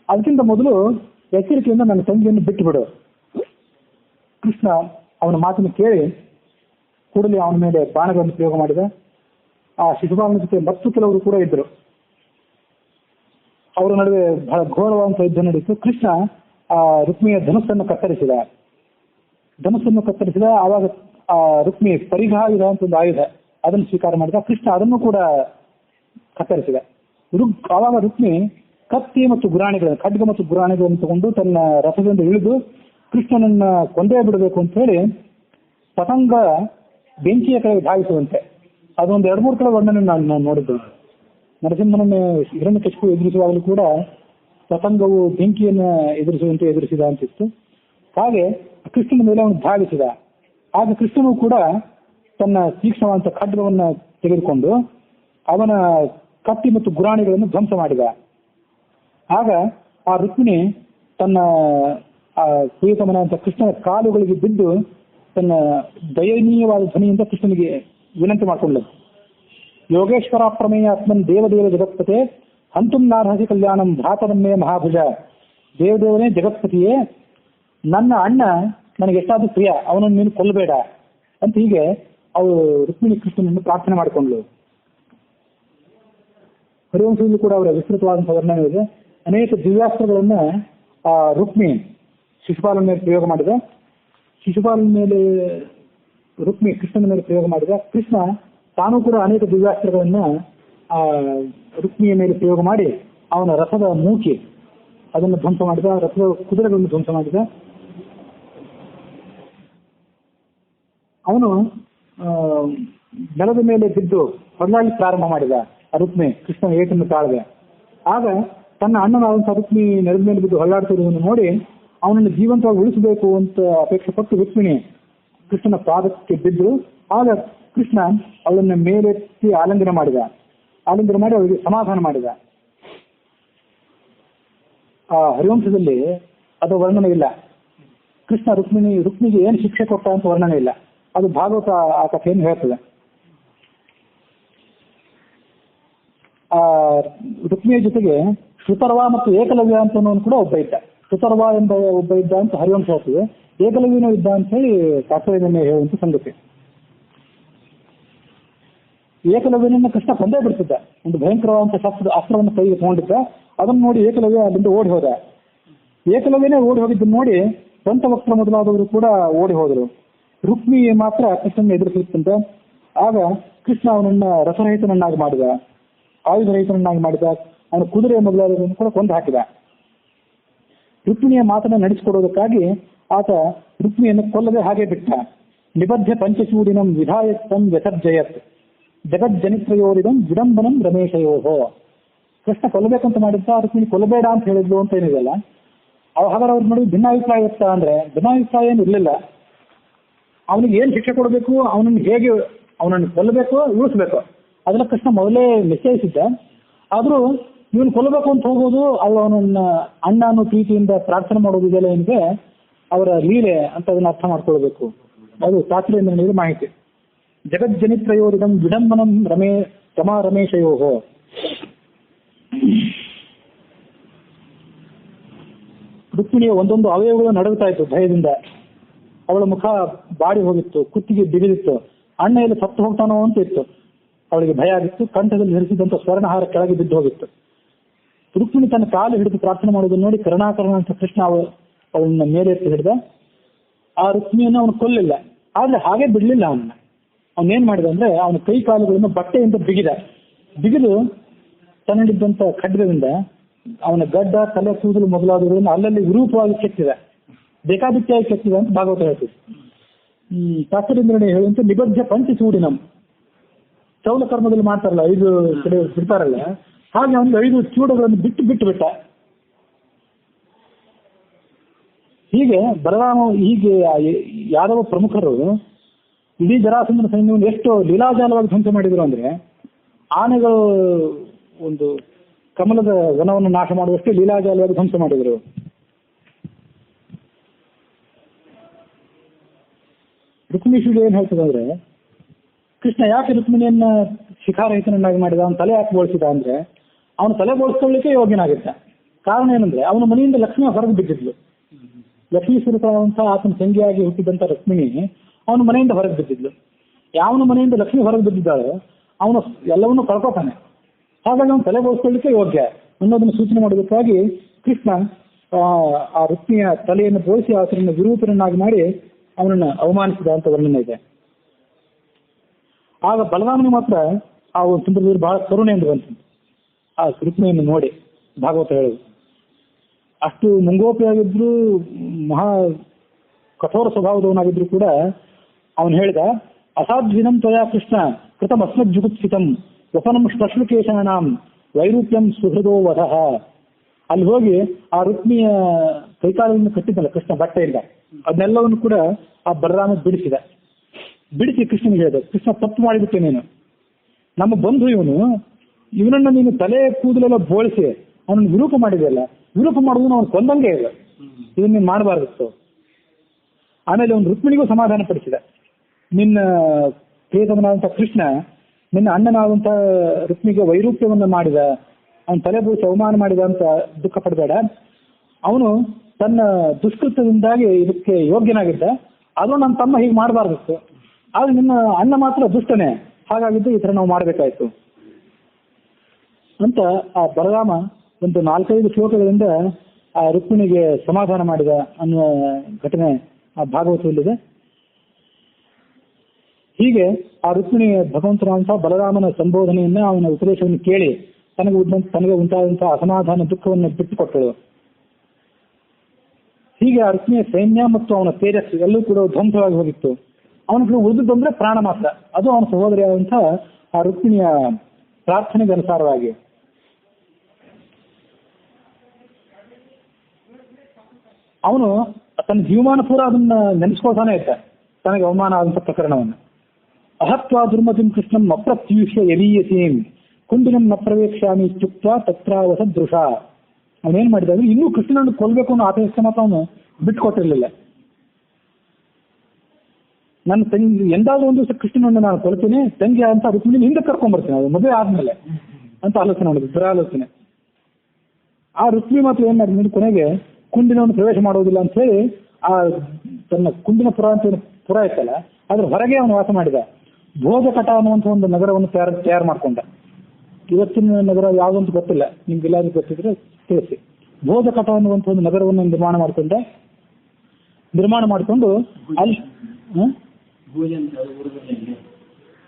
ಅದಕ್ಕಿಂತ ಮೊದಲು ಎಚ್ಚರಿಕೆಯಿಂದ ನನ್ನ ತಂಗಿಯನ್ನು ಬಿಟ್ಟು ಬಿಡು. ಕೃಷ್ಣ ಅವನ ಮಾತನ್ನು ಕೇಳಿ ಕೂಡಲೇ ಅವನ ಮೇಲೆ ಬಾಣಗಳನ್ನು ಪ್ರಯೋಗ ಮಾಡಿದ. ಆ ಶಿಶುಪಾಲನ ಜೊತೆ ಮತ್ತು ಕೆಲವರು ಕೂಡ ಇದ್ದರು. ಅವರ ನಡುವೆ ಬಹಳ ಘೋರವಾದಂತಹ ಯುದ್ಧ ನಡೆಯಿತು. ಕೃಷ್ಣ ಆ ರುಕ್ಮಿಯ ಧನುಸ್ಸನ್ನು ಕತ್ತರಿಸಿದ. ಆವಾಗ ಆ ರುಕ್ಮಿ ಪರಿಘ ಅಂತ ಒಂದು ಆಯುಧ, ಅದನ್ನು ಸ್ವೀಕಾರ ಮಾಡಿದ. ಕೃಷ್ಣ ಅದನ್ನು ಕೂಡ ಕತ್ತರಿಸಿದ. ಆವಾಗ ರುಕ್ಮಿ ಕತ್ತಿ ಮತ್ತು ಗುರಾಣಿಗಳನ್ನು, ಖಡ್ಗ ಮತ್ತು ಗುರಾಣಿಗಳನ್ನು ತಗೊಂಡು ತನ್ನ ರಥದಿಂದ ಇಳಿದು ಕೃಷ್ಣನನ್ನ ಕೊಂದೇ ಬಿಡಬೇಕು ಅಂತ ಹೇಳಿ ಪತಂಗ ಬೆಂಕಿಯ ಕಡೆ ಧಾವಿಸುವಂತೆ ಅದೊಂದು 2-3 ಕಡೆ ವರ್ಣನೆ ನಾನು ನೋಡಿದ್ದು. ನರಸಿಂಹನನ್ನು ಹಿರಣ್ಯಕಶಿಪು ಎದುರಿಸುವಾಗಲೂ ಕೂಡ ಪತಂಗವು ಬೆಂಕಿಯನ್ನು ಎದುರಿಸಿದ ಅಂತಿತ್ತು. ಹಾಗೆ ಕೃಷ್ಣನ ಮೇಲೆ ಅವನು ಧಾವಿಸಿದ. ಆಗ ಕೃಷ್ಣನು ಕೂಡ ತನ್ನ ತೀಕ್ಷ್ಣವಾದಂಥ ಖಡ್ಗವನ್ನು ತೆಗೆದುಕೊಂಡು ಅವನ ಕತ್ತಿ ಮತ್ತು ಗುರಾಣಿಗಳನ್ನು ಧ್ವಂಸ ಮಾಡಿದ. ಆಗ ಆ ರುಕ್ಮಿಣಿ ತನ್ನ ಪ್ರಿಯತಮನಾದಂಥ ಕೃಷ್ಣನ ಕಾಲುಗಳಿಗೆ ಬಿದ್ದು ತನ್ನ ದಯನೀಯವಾದ ಧ್ವನಿಯಿಂದ ಕೃಷ್ಣನಿಗೆ ವಿನಂತಿ ಮಾಡಿಕೊಂಡಳು. ಯೋಗೇಶ್ವರ ಪ್ರಮೇಯ ಆತ್ಮನ್ ದೇವದೇವ ಜಗತ್ಪತೆ ಹಂತುಂ ನಾರ್ಹಸಿ ಕಲ್ಯಾಣಂ ಭ್ರಾತರನ್ನೇ ಮಹಾಭುಜ. ದೇವದೇವನೇ ಜಗತ್ಪತಿಯೇ, ನನ್ನ ಅಣ್ಣ ನನಗೆ ಎಷ್ಟಾದ್ರೂ ಪ್ರಿಯ, ಅವನನ್ನು ನೀನು ಕೊಲ್ಲಬೇಡ ಅಂತ ಹೀಗೆ ಅವಳು ರುಕ್ಮಿಣಿ ಕೃಷ್ಣನನ್ನು ಪ್ರಾರ್ಥನೆ ಮಾಡಿಕೊಂಡ್ಳು. ಹರಿವಂಶದಲ್ಲಿ ಕೂಡ ಅವರ ವಿಸ್ತೃತವಾದಂತಹ ವರ್ಣನೆ ಇದೆ. ಅನೇಕ ದಿವ್ಯಾಸ್ತ್ರಗಳನ್ನ ಆ ರುಕ್ಮಿ ಶಿಶುಪಾಲನ ಮೇಲೆ ಪ್ರಯೋಗ ಮಾಡಿದ. ಶಿಶುಪಾಲನ ಮೇಲೆ ರುಕ್ಮಿ ಕೃಷ್ಣನ ಮೇಲೆ ಪ್ರಯೋಗ ಮಾಡಿದ. ಕೃಷ್ಣ ತಾನೂ ಕೂಡ ಅನೇಕ ದಿವ್ಯಾಸ್ತ್ರಗಳನ್ನ ಆ ರುಕ್ಮಿಯ ಮೇಲೆ ಪ್ರಯೋಗ ಮಾಡಿ ಅವನ ರಥದ ಮೂಕಿ ಅದನ್ನು ಧ್ವಂಸ ಮಾಡಿದ, ರಥದ ಕುದುರೆಗಳನ್ನು ಧ್ವಂಸ ಮಾಡಿದ. ಅವನು ನೆಲದ ಮೇಲೆ ಬಿದ್ದು ಹೊರಲಾಡಿ ಪ್ರಾರಂಭ ಮಾಡಿದ. ರುಕ್ಮಿ ಕೃಷ್ಣನ ಏಟನ್ನು ತಾಳದೆ. ಆಗ ತನ್ನ ಅಣ್ಣನಾದಂತಹ ರುಕ್ಮಿ ನೆಲದ ಮೇಲೆ ಬಿದ್ದು ಹೊರಲಾಡ್ತಿರುವುದನ್ನು ನೋಡಿ ಅವನನ್ನು ಜೀವಂತವಾಗಿ ಉಳಿಸಬೇಕು ಅಂತ ಅಪೇಕ್ಷೆ ಪಟ್ಟು ರುಕ್ಮಿಣಿ ಕೃಷ್ಣನ ಪಾದಕ್ಕೆ ಬಿದ್ದು, ಆಗ ಕೃಷ್ಣ ಅವಳನ್ನು ಮೇಲೆತ್ತಿ ಆಲಿಂಗನ ಮಾಡಿ ಅವಳಿಗೆ ಸಮಾಧಾನ ಮಾಡಿದ. ಆ ಹರಿವಂಶದಲ್ಲಿ ಅದು ವರ್ಣನೆ ಇಲ್ಲ. ಕೃಷ್ಣ ರುಕ್ಮಿಗೆ ಏನು ಶಿಕ್ಷೆ ಕೊಟ್ಟ ಅಂತ ವರ್ಣನೆ ಇಲ್ಲ. ಅದು ಭಾಗವತ ಆ ಕಥೆಯನ್ನು ಹೇಳ್ತದೆ. ಆ ರುಕ್ಮಿಯ ಜೊತೆಗೆ ಶ್ರುತರ್ವ ಮತ್ತು ಏಕಲವ್ಯ ಅಂತ ಕೂಡ ಒಬ್ಬ ಇದ್ದ. ಶ್ರುತರ್ವ ಎಂಬ ಒಬ್ಬ ಇದ್ದ ಅಂತ ಹರಿವಂಶ ಹೇಳ್ತದೆ. ಏಕಲವ್ಯನೂ ಇದ್ದ ಅಂತ ಹೇಳಿ ಶಾಸ್ತ್ರದಲ್ಲಿ ಹೇಳುವಂತ ಸಂಗತಿ. ಏಕಲವ್ಯನನ್ನ ಕೃಷ್ಣ ಕೊಂದೇ ಬಿಡ್ತಿದ್ದ. ಒಂದು ಭಯಂಕರವಾದಂತಹ ಅಸ್ತ್ರವನ್ನು ಕೈಗೆ ತಗೊಂಡಿದ್ದ. ಅದನ್ನು ನೋಡಿ ಏಕಲವ್ಯ ಅಲ್ಲಿಂದ ಓಡಿ ಹೋದ. ಏಕಲವ್ಯನೇ ಓಡಿ ಹೋಗಿದ್ದನ್ನು ನೋಡಿ ದಂತವಕ್ರ ಮೊದಲಾದವರು ಕೂಡ ಓಡಿ ಹೋದರು. ರುಕ್ಮಿ ಮಾತ್ರ ಕೃಷ್ಣನ ಎದುರಿಸುತ್ತಂತ. ಆಗ ಕೃಷ್ಣ ಅವನನ್ನ ರಸರಹಿತನನ್ನಾಗಿ ಮಾಡಿದ, ಆಯುಧರಹಿತನನ್ನಾಗಿ ಮಾಡಿದ. ಅವನ ಕುದುರೆ ಮೊದಲಾದವರನ್ನು ಕೂಡ ಕೊಂದು ಹಾಕಿದ. ರುಕ್ಮಿಣಿಯ ಮಾತನ್ನು ನಡೆಸಿಕೊಡೋದಕ್ಕಾಗಿ ಆತ ರುಕ್ಮಿಯನ್ನು ಕೊಲ್ಲದೆ ಹಾಗೆ ಬಿಟ್ಟ. ನಿಬದ್ಧ ಪಂಚಚೂಡಿನಂ ವಿಧಾಯತ್ತಂ ವ್ಯಸರ್ಜಯತ್ ಜಗಜ್ಜನಿತ್ರಯೋರಿದಂ ವಿಡಂಬನಂ ರಮೇಶಯೋಹೋ. ಕೃಷ್ಣ ಕೊಲ್ಲಬೇಕಂತ ಮಾಡಿದ್ದ, ರುಕ್ಮಿಣಿ ಕೊಲ್ಲಬೇಡ ಅಂತ ಹೇಳಿದ್ಲು ಅಂತ ಏನಿದೆಯಲ್ಲ, ಹಾಗಾದ್ರೆ ಅವ್ರ ನೋಡಿ ಭಿನ್ನಾಭಿಪ್ರಾಯ ಇರ್ತಾ ಅಂದ್ರೆ ಭಿನ್ನಾಭಿಪ್ರಾಯ ಏನು ಇರಲಿಲ್ಲ. ಅವನಿಗೆ ಏನು ಶಿಕ್ಷೆ ಕೊಡಬೇಕು, ಅವನನ್ನು ಕೊಲ್ಲಬೇಕು ಉಳಿಸ್ಬೇಕು, ಅದನ್ನ ಕೃಷ್ಣ ಮೊದಲೇ ನಿಶ್ಚಯಿಸಿದ್ದ. ಆದ್ರೂ ಇವನು ಕೊಲ್ಲಬೇಕು ಅಂತ ಹೋಗೋದು, ಅವನನ್ನ ಅಣ್ಣ ಅನ್ನೋ ಪ್ರೀತಿಯಿಂದ ಪ್ರಾರ್ಥನೆ ಮಾಡೋದು ಇದೆಲ್ಲ ಏನಿದೆ ಅವರ ಲೀಲೆ ಅಂತ ಅದನ್ನ ಅರ್ಥ ಮಾಡ್ಕೊಳ್ಬೇಕು. ಅದು ಶಾಸ್ತ್ರೀಯ ನೀಡಿದ ಮಾಹಿತಿ. ಜಗಜ್ಜನಿತ್ರಯೋರಿದಂ ವಿಡಂಬನಂ ರಮಾ ರಮೇಶಯೋಹೋ. ರುಕ್ಮಿಣಿಯ ಒಂದೊಂದು ಅವಯವಗಳು ನಡುಗುತ್ತಾ ಇತ್ತು ಭಯದಿಂದ. ಅವಳ ಮುಖ ಬಾಡಿ ಹೋಗಿತ್ತು, ಕುತ್ತಿಗೆ ಬಿಗಿದಿತ್ತು. ಅಣ್ಣ ಎಲ್ಲಿ ಸತ್ತು ಹೋಗ್ತಾನೋ ಅಂತ ಇತ್ತು. ಅವಳಿಗೆ ಭಯ ಆಗಿತ್ತು. ಕಂಠದಲ್ಲಿ ಧರಿಸಿದಂತ ಸ್ವರ್ಣಹಾರ ಕೆಳಗೆ ಬಿದ್ದು ಹೋಗಿತ್ತು. ರುಕ್ಮಿಣಿ ತನ್ನ ಕಾಲು ಹಿಡಿದು ಪ್ರಾರ್ಥನೆ ಮಾಡೋದನ್ನು ನೋಡಿ ಕರುಣಾಕರಣ ಅಂತ ಕೃಷ್ಣ ಅವಳನ್ನ ಮೇಲೆ ಎತ್ತಿ ಹಿಡಿದ. ಆ ರುಕ್ಮಿಯನ್ನು ಅವನು ಕೊಲ್ಲಿಲ್ಲ, ಆದ್ರೆ ಹಾಗೆ ಬಿಡ್ಲಿಲ್ಲ. ಅವನೇನ್ ಮಾಡಿದ ಅಂದ್ರೆ ಅವನ ಕೈ ಕಾಲುಗಳನ್ನು ಬಟ್ಟೆಯಿಂದ ಬಿಗಿದು ತನ್ನಿದ್ದಂತ ಖಡ್ಗದಿಂದ ಅವನ ಗಡ್ಡ, ತಲೆ ಕೂದಲು ಮೊದಲಾದವುಗಳನ್ನು ಅಲ್ಲಲ್ಲಿ ವಿರೂಪವಾಗಿ ಕೆತ್ತಿದೆ, ಬೇಕಾಬಿಟ್ಟಿಯಾಗಿ ಕೆತ್ತಿದೆ ಅಂತ ಭಾಗವತ ಹೇಳ್ತೀವಿ. ಶಾಸ್ತ್ರೇಂದ್ರನೇ ಹೇಳುವಂತೆ ನಿಬದ್ಧ ಪಂಚಚೂಡಿನಂ, ಚೌಲ ಕರ್ಮದಲ್ಲಿ ಮಾಡ್ತಾರಲ್ಲ 5 ಕಡೆ ಬಿಡ್ತಾರಲ್ಲ, ಹಾಗೆ ಅವನಿಗೆ 5 ಚೂಡಗಳನ್ನು ಬಿಟ್ಟು. ಹೀಗೆ ಬಲರಾಮ, ಹೀಗೆ ಯಾದವ ಪ್ರಮುಖರು ಇಡೀ ಜರಾಸಂಧನ ಸೈನ್ಯವನ್ನು ಎಷ್ಟು ಲೀಲಾಜಾಲವಾಗಿ ಧ್ವಂಸ ಮಾಡಿದ್ರು ಅಂದ್ರೆ, ಆನೆಗಳು ಒಂದು ಕಮಲದ ವನವನ್ನು ನಾಶ ಮಾಡುವಷ್ಟೇ ಲೀಲಾಜಾಲವಾಗಿ ಧ್ವಂಸ ಮಾಡಿದರು. ರುಕ್ಮಿಣೀಶ್ವರಿ ಏನ್ ಹೇಳ್ತದಂದ್ರೆ, ಕೃಷ್ಣ ಯಾಕೆ ರುಕ್ಮಿಣಿಯನ್ನ ಶಿಖಾರಹಿತನನ್ನಾಗಿ ಮಾಡಿದ, ಅವನ ತಲೆ ಯಾಕೆ ಬೋಳಿಸಿದ ಅಂದ್ರೆ, ಅವನ ತಲೆ ಬೋಳಿಸ್ಕೊಳ್ಳಿಕ್ಕೆ ಯೋಗ್ಯನಾಗಿದ್ದ. ಕಾರಣ ಏನಂದ್ರೆ, ಅವನ ಮನೆಯಿಂದ ಲಕ್ಷ್ಮಿ ಹೊರಗೆ ಬಿದ್ದಿದ್ಲು. ಲಕ್ಷ್ಮೀ ಸ್ವರೂಪ ಅಂತ ಆತನ ತಂಗಿಯಾಗಿ ಹುಟ್ಟಿದಂತ ರುಕ್ಮಿಣಿ ಅವನ ಮನೆಯಿಂದ ಹೊರಗೆ ಬಿದ್ದಿದ್ಲು. ಯಾವನ ಮನೆಯಿಂದ ಲಕ್ಷ್ಮಿ ಹೊರಗೆ ಬಿದ್ದಿದ್ದಾಳೆ ಅವನು ಎಲ್ಲವನ್ನೂ ಕಳ್ಕೊತಾನೆ. ಹಾಗಾಗಿ ಅವನು ತಲೆ ಬೋಳಿಸ್ಕೊಳ್ಳಿಕ್ಕೆ ಯೋಗ್ಯ ಅನ್ನೋದನ್ನು ಸೂಚನೆ ಮಾಡೋದಕ್ಕಾಗಿ ಕೃಷ್ಣ ಆ ರುಕ್ಮಿಣಿಯ ತಲೆಯನ್ನು ಬೋಳಿಸಿ ಆತನನ್ನು ವಿರೂಪರನ್ನಾಗಿ ಮಾಡಿ ಅವನನ್ನು ಅವಮಾನಿಸಿದ ಅಂತ ವರ್ಣನೆ ಇದೆ. ಆಗ ಬಲರಾಮನಿಗೆ ಮಾತ್ರ ಆ ಒಂದು ಸಂದರ್ಭದಲ್ಲಿ ಬಹಳ ಕರುಣೆಯಿಂದ ಬಂತು ಆ ರುಕ್ಮಿಣಿಯನ್ನು ನೋಡಿ. ಭಾಗವತ ಹೇಳುದು ಅಷ್ಟು ಮುಂಗೋಪಿಯಾಗಿದ್ರು, ಮಹಾ ಕಠೋರ ಸ್ವಭಾವದವನಾಗಿದ್ರು ಕೂಡ ಅವನು ಹೇಳಿದ, ಅಸಾಧ್ವಿನಂ ತ್ವಯಾ ಕೃಷ್ಣ ಕೃತಂ ಅಸ್ಮಜ್ಜುಗುಪ್ಸಿತಂ ವಪನಂ ಶ್ಮಶ್ರುಕೇಶಾನಾಂ ವೈರೂಪ್ಯಂ ಸುಹೃದೋ ವಧಃ. ಅಲ್ಲಿ ಹೋಗಿ ಆ ರುಕ್ಮಿಯ ಕೈಕಾಲವನ್ನು ಕಟ್ಟಿದ್ದಲ್ಲ ಕೃಷ್ಣ ಬಟ್ಟೆಯಿಂದ, ಅದನ್ನೆಲ್ಲವನ್ನು ಕೂಡ ಆ ಬಲರಾಮ ಬಿಡಿಸಿ ಕೃಷ್ಣನಿಗೆ ಹೇಳಿದ, ಕೃಷ್ಣ ತಪ್ಪು ಮಾಡಿಬಿಟ್ಟೆ ನೀನು, ನಮ್ಮ ಬಂಧು ಇವನನ್ನ ನೀನು ತಲೆ ಕೂದಲೆಲ್ಲ ಬೋಳಿಸಿ ಅವನನ್ನು ವಿರೂಪ ಮಾಡಿದೆಯಲ್ಲ, ವಿರೂಪ ಮಾಡುವುದು ಅವನು ಕೊಂದಂಗೆ ಇದೆ, ಇದನ್ನ ನೀನು ಮಾಡಬಾರ್ದಿತ್ತು. ಆಮೇಲೆ ಅವನು ರುಕ್ಮಿಣಿಗೂ ಸಮಾಧಾನ ಪಡಿಸಿದ, ನಿನ್ನ ಪ್ರಿಯತಮನಾದಂಥ ಕೃಷ್ಣ ನಿನ್ನ ಅಣ್ಣನಾದಂಥ ರುಕ್ಮಿಗೆ ವೈರೂಪ್ಯವನ್ನು ಮಾಡಿದ, ಅವನ ತಲೆ ಬೋಳಿಸಿ ಅವಮಾನ ಮಾಡಿದ ಅಂತ ದುಃಖ ಪಡಬೇಡ. ಅವನು ತನ್ನ ದುಷ್ಕೃತ್ಯದಿಂದಾಗಿ ಇದಕ್ಕೆ ಯೋಗ್ಯನಾಗಿದ್ದ, ಆದರೂ ನನ್ನ ತಮ್ಮ ಹೀಗೆ ಮಾಡಬಾರ್ದಿತ್ತು. ಆದ್ರೆ ನಿನ್ನ ಅಣ್ಣ ಮಾತ್ರ ದುಷ್ಟನೇ, ಹಾಗಾಗಿದ್ದು ಈ ಥರ ನಾವು ಮಾಡಬೇಕಾಯ್ತು ಅಂತ ಆ ಬಲರಾಮ ಒಂದು 4-5 ಶ್ಲೋಕಗಳಿಂದ ಆ ರುಕ್ಮಿಣಿಗೆ ಸಮಾಧಾನ ಮಾಡಿದ ಅನ್ನುವ ಘಟನೆ ಆ ಭಾಗವತದಲ್ಲಿದೆ. ಹೀಗೆ ಆ ರುಕ್ಮಿಣಿ ಭಗವಂತನಾದಂತಹ ಬಲರಾಮನ ಸಂಬೋಧನೆಯನ್ನ, ಅವನ ಉಪದೇಶವನ್ನು ಕೇಳಿ ತನಗೆ ಉಂಟಾದಂತಹ ಅಸಮಾಧಾನ ದುಃಖವನ್ನು ಬಿಟ್ಟುಕೊಟ್ಟಳು. ಹೀಗೆ ಆ ರುಕ್ಮಿಣಿಯ ಸೈನ್ಯ ಮತ್ತು ಅವನ ತೇಜಸ್ಸು ಎಲ್ಲವೂ ಕೂಡ ಧ್ವಂಸವಾಗಿ ಹೋಗಿತ್ತು. ಅವನಿಗೆ ಉಳಿದುದಂದ್ರೆ ಪ್ರಾಣ ಮಾತ್ರ, ಅದು ಅವನ ಸಹೋದರಿಯಾದಂತಹ ಆ ರುಕ್ಮಿಣಿಯ ಪ್ರಾರ್ಥನೆಗೆ ಅನುಸಾರವಾಗಿ. ಅವನು ತನ್ನ ಜೀವಮಾನ ಪೂರ ಅದನ್ನ ನೆನೆಸ್ಕೊಳ್ತಾನೆ ಇದ್ದ, ತನಗೆ ಅವಮಾನ ಆದಂಥ ಪ್ರಕರಣವನ್ನು. ಅಹತ್ವಾ ದುರ್ಮತಿಂ ಕೃಷ್ಣಂ ಅಪ್ರತ್ಯೂಷ್ಯ ಯದೀಯಸೀಂ ಕುಂಡಿನಂ ನ ಪ್ರವೇಕ್ಷಾಮಿ ಚುಕ್ತ ತತ್ರಾವಸ ದೃಷ. ಅವನೇನ್ ಮಾಡಿದ ಅಂದ್ರೆ, ಇನ್ನೂ ಕೃಷ್ಣನನ್ನು ಕೊಲ್ಬೇಕು ಅನ್ನೋ ಆತಂಕ ಮಾತ್ರ ಅವನು ಬಿಟ್ಕೊಟ್ಟಿರ್ಲಿಲ್ಲ. ನನ್ನ ತಂಗಿ ಎಂದಾದ್ರೂ ಒಂದು ದಿವಸ ಕೃಷ್ಣನನ್ನು ನಾನು ಕೊಲ್ತೀನಿ, ತಂಗಿ ಅಂತ ರುಕ್ಮಿಣಿ ಹಿಂದೆ ಕರ್ಕೊಂಡ್ಬರ್ತೀನಿ, ಅದು ಮದುವೆ ಆದ್ಮೇಲೆ ಅಂತ ಆಲೋಚನೆ ಮಾಡಿದ್ರು, ದುರಾಲೋಚನೆ. ಆ ರುಕ್ಮಿಣಿ ಮಾತ್ರ ಏನ್ ಮಾಡಿದ್ರು, ಕೊನೆಗೆ ಕುಂಡಿನವನ್ನು ಪ್ರವೇಶ ಮಾಡೋದಿಲ್ಲ ಅಂತ ಹೇಳಿ ಆ ತನ್ನ ಕುಂಡಿನ ಪುರ ಅಂತ ಪುರ ಇತ್ತಲ್ಲ ಅದ್ರ ಹೊರಗೆ ಅವನು ವಾಸ ಮಾಡಿದ. ಭೋಜಕಟ ಅನ್ನುವಂಥ ಒಂದು ನಗರವನ್ನು ತಯಾರು ಮಾಡ್ಕೊಂಡ. ಇವತ್ತಿನ ನಗರ ಯಾವುದಂತ ಗೊತ್ತಿಲ್ಲ, ನಿಮ್ಗೆ ಎಲ್ಲಾದ್ರೂ ಗೊತ್ತಿದ್ರೆ ತಿಳಿಸಿ. ಭೋಜಕಟ ಅನ್ನುವಂಥ ಒಂದು ನಗರವನ್ನು ನಿರ್ಮಾಣ ಮಾಡಿಕೊಂಡು ಅಲ್ಲಿ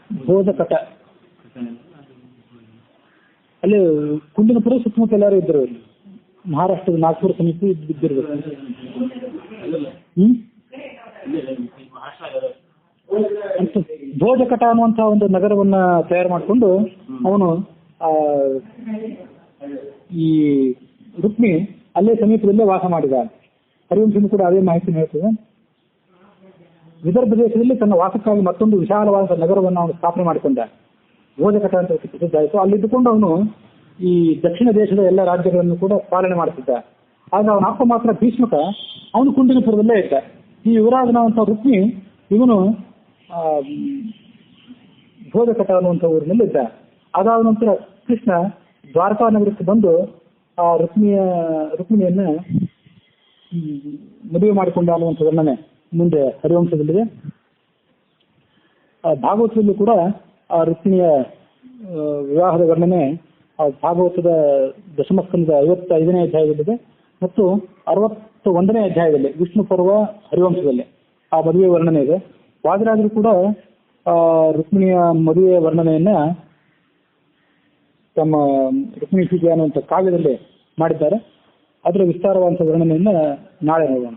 ಭೋಜಕಟ ಅಲ್ಲಿ ಕುಂಡಿನಪುರ ಸುತ್ತಮುತ್ತ ಎಲ್ಲರೂ ಇದ್ದರು. ಮಹಾರಾಷ್ಟ್ರದ ನಾಗ್ಪುರ ಸಮೀಪ ಬಿದ್ದಿರ್ಬೇಕು. ಭೋಜಕಟ ಅನ್ನುವಂಥ ಒಂದು ನಗರವನ್ನ ತಯಾರು ಮಾಡಿಕೊಂಡು ಅವನು ಈ ರುಕ್ಮಿ ಅಲ್ಲೇ ಸಮೀಪದಲ್ಲೇ ವಾಸ ಮಾಡಿದ. ಹರಿವಂಶನು ಕೂಡ ಅದೇ ಮಾಹಿತಿ ಹೇಳ್ತದೆ. ವಿದರ್ಭ ದೇಶದಲ್ಲಿ ತನ್ನ ವಾಸಕ್ಕಾಗಿ ಮತ್ತೊಂದು ವಿಶಾಲವಾದ ನಗರವನ್ನು ಅವನು ಸ್ಥಾಪನೆ ಮಾಡಿಕೊಂಡ. ಭೋಜಕಟ ಅಂತ ಪ್ರಸಿದ್ಧ ಆಯಿತು. ಅಲ್ಲಿದ್ದುಕೊಂಡು ಅವನು ಈ ದಕ್ಷಿಣ ದೇಶದ ಎಲ್ಲ ರಾಜ್ಯಗಳನ್ನು ಕೂಡ ಪಾಲನೆ ಮಾಡ್ತಿದ್ದ. ಆಗ ಅವನ ಅಪ್ಪ ಮಾತ್ರ ಭೀಷ್ಮಕ, ಅವನು ಕುಂಡಿನಪುರದಲ್ಲೇ ಇದ್ದ. ಈ ಯುವರಾಜನಾದಂಥ ರುಕ್ಮಿ ಇವನು ಭೋಜಕಟ ಅನ್ನುವಂಥ ಊರಿನಲ್ಲಿ ಇದ್ದ. ಅದಾದ ನಂತರ ಕೃಷ್ಣ ದ್ವಾರಕಾ ನಗರಕ್ಕೆ ಬಂದು ಆ ರುಕ್ಮಿಣಿಯನ್ನ ಮದುವೆ ಮಾಡಿಕೊಂಡ ಅನ್ನುವಂಥ ವರ್ಣನೆ ಮುಂದೆ ಹರಿವಂಶದಲ್ಲಿದೆ. ಭಾಗವತದಲ್ಲಿ ಕೂಡ ಆ ರುಕ್ಮಿಣಿಯ ವಿವಾಹದ ವರ್ಣನೆ ಭಾಗವತದ ದಶಮಸ್ಕಂದ 55ನೇ ಅಧ್ಯಾಯದಲ್ಲಿದೆ ಮತ್ತು 61ನೇ ಅಧ್ಯಾಯದಲ್ಲಿ ವಿಷ್ಣು ಪರ್ವ ಹರಿವಂಶದಲ್ಲಿ ಆ ಮದುವೆ ವರ್ಣನೆ ಇದೆ. ವಾದಿರಾಜರು ಕೂಡ ರುಕ್ಮಿಣಿಯ ಮದುವೆಯ ವರ್ಣನೆಯನ್ನ ತಮ್ಮ ರುಕ್ಮಿಣಿ ಸೀತೆ ಅನ್ನುವಂಥ ಕಾವ್ಯದಲ್ಲಿ ಮಾಡಿದ್ದಾರೆ. ಅದರ ವಿಸ್ತಾರವಾದಂಥ ವರ್ಣನೆಯನ್ನು ನಾಳೆ ನೋಡೋಣ.